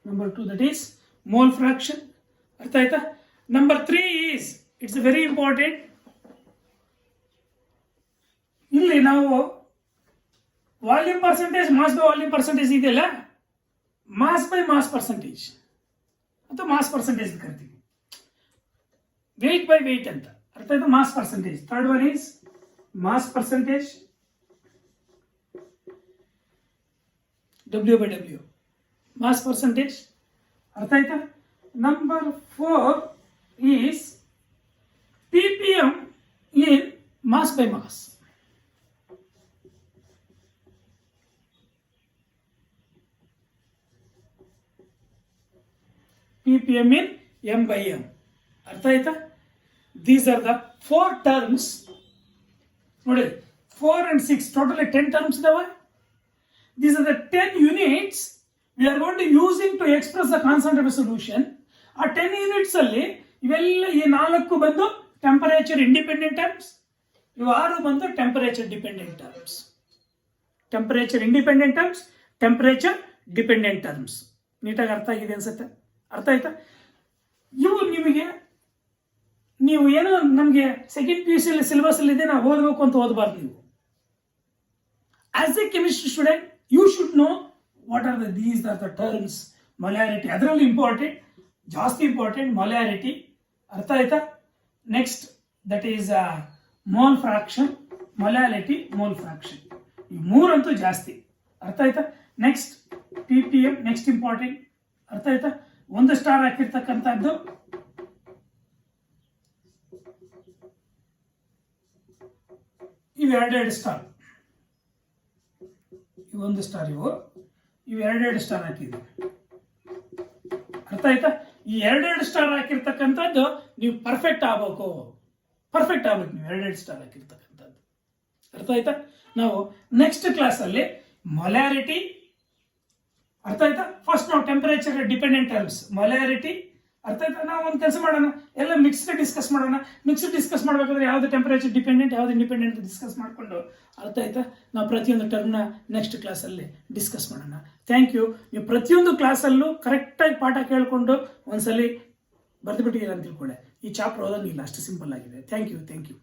Number 2, that is mole fraction. ಅರ್ಥ ಆಯ್ತಾ? Number 3 is, it's very important. ಇಲ್ಲಿ ನಾವು volume percentage, mass by volume percentage ಇದೆಯಲ್ಲ, ಮಾಸ್ ಬೈ ಮಾಸ್ ಪರ್ಸೆಂಟೇಜ್ ಅಥವಾ mass percentage ಕರಿತೀವಿ. Weight by weight ಅಂತ ಅರ್ಥ ಆಯ್ತಾ? Mass percentage. Third one is mass percentage, W by W, mass percentage. ಅರ್ಥ ಆಯ್ತಾ? Number 4 is ppm in mass by mass. ppm in m by m. ಅರ್ಥ ಆಯ್ತಾ? These are the 4 terms. ನೋಡಿ, 4 and 6 totally 10 terms ಇದಾವೆ. These are the 10 units we are going to using to express the constant of a solution. ಆ 10 units ಅಲ್ಲಿ ಇವೆಲ್ಲ ಈ 4 ಬಂದು temperature independent terms, ಇವು 6 ಬಂದು temperature dependent terms. Temperature independent terms, temperature dependent terms. ನೀಟಾಗಿ ಅರ್ಥ ಆಗಿದೆ ಅನ್ಸುತ್ತೆ? ಅರ್ಥ ಆಯ್ತಾ? ಇವು ನಿಮಗೆ, ನೀವು ಏನೋ ನಮಗೆ second P U C syllabus ಅಲ್ಲಿ ಇದೆ, ನಾವು ಓದಬೇಕು ಅಂತ ಓದಬಾರ್ದು. ನೀವು as A chemistry student you should know what are these are the terms. Molarity ಅದರಲ್ಲಿ ಇಂಪಾರ್ಟೆಂಟ್, ಜಾಸ್ತಿ ಇಂಪಾರ್ಟೆಂಟ್ molarity. ಅರ್ಥ ಆಯ್ತಾ? Next that is mole fraction, molality, mole fraction. ಈ ಮೂರಂತೂ ಜಾಸ್ತಿ. ಅರ್ಥ ಆಯ್ತಾ? Next ppm, next important. ಅರ್ಥ ಆಯ್ತಾ? 1 ಸ್ಟಾರ್ ಹಾಕಿರ್ತಕ್ಕಂಥದ್ದು ಇವು 2 ಸ್ಟಾರ್, 1 ಸ್ಟಾರ್, ಇವು 2 ಸ್ಟಾರ್ ಹಾಕಿದ್ವಿ. ಅರ್ಥ ಆಯ್ತಾ? ಈ 2 ಸ್ಟಾರ್ ಹಾಕಿರ್ತಕ್ಕಂಥದ್ದು ನೀವು ಪರ್ಫೆಕ್ಟ್ ಆಗ್ಬೇಕು ನೀವು 2 ಸ್ಟಾರ್ ಹಾಕಿರ್ತಕ್ಕಂಥದ್ದು. ಅರ್ಥ ಆಯ್ತಾ? ನಾವು ನೆಕ್ಸ್ಟ್ ಕ್ಲಾಸ್ ಅಲ್ಲಿ ಮೊಲಾರಿಟಿ, ಅರ್ಥ ಆಯ್ತಾ? ಫಸ್ಟ್ ನಾವು ಟೆಂಪರೇಚರ್ ಡಿಪೆಂಡೆಂಟ್ ಟರ್ಮ್ಸ್, ಮೊಲಾರಿಟಿ. ಅರ್ಥ ಆಯ್ತಾ? ನಾವು ಒಂದು ಕೆಲಸ ಮಾಡೋಣ, ಎಲ್ಲ ಮಿಕ್ಸ್ಡ್ ಡಿಸ್ಕಸ್ ಮಾಡೋಣ. ಮಿಕ್ಸ್ಡ್ ಡಿಸ್ಕಸ್ ಮಾಡಬೇಕಾದ್ರೆ ಯಾವ್ದು ಟೆಂಪರೇಚರ್ ಡಿಪೆಂಡೆಂಟ್, ಯಾವ್ದು ಇಂಡಿಪೆಂಡೆಂಟ್ ಡಿಸ್ಕಸ್ ಮಾಡಿಕೊಂಡು, ಅರ್ಥ ಆಯ್ತಾ, ನಾವು ಪ್ರತಿಯೊಂದು ಟರ್ಮ್ನ ನೆಕ್ಸ್ಟ್ ಕ್ಲಾಸಲ್ಲಿ ಡಿಸ್ಕಸ್ ಮಾಡೋಣ. Thank you. ನೀವು ಪ್ರತಿಯೊಂದು ಕ್ಲಾಸಲ್ಲೂ ಕರೆಕ್ಟಾಗಿ ಪಾಠ ಕೇಳಿಕೊಂಡು ಒಂದ್ಸಲಿ ಬರೆದು ಬಿಟ್ಟಿದ್ದೀರ ಅಂತ ತಿಳ್ಕೊಳ್ಳಿ. ಈ ಚಾಪ್ಟರ್ ಓದೋಂಗಿಲ್ಲ, ಅಷ್ಟು ಸಿಂಪಲ್ ಆಗಿದೆ. Thank you.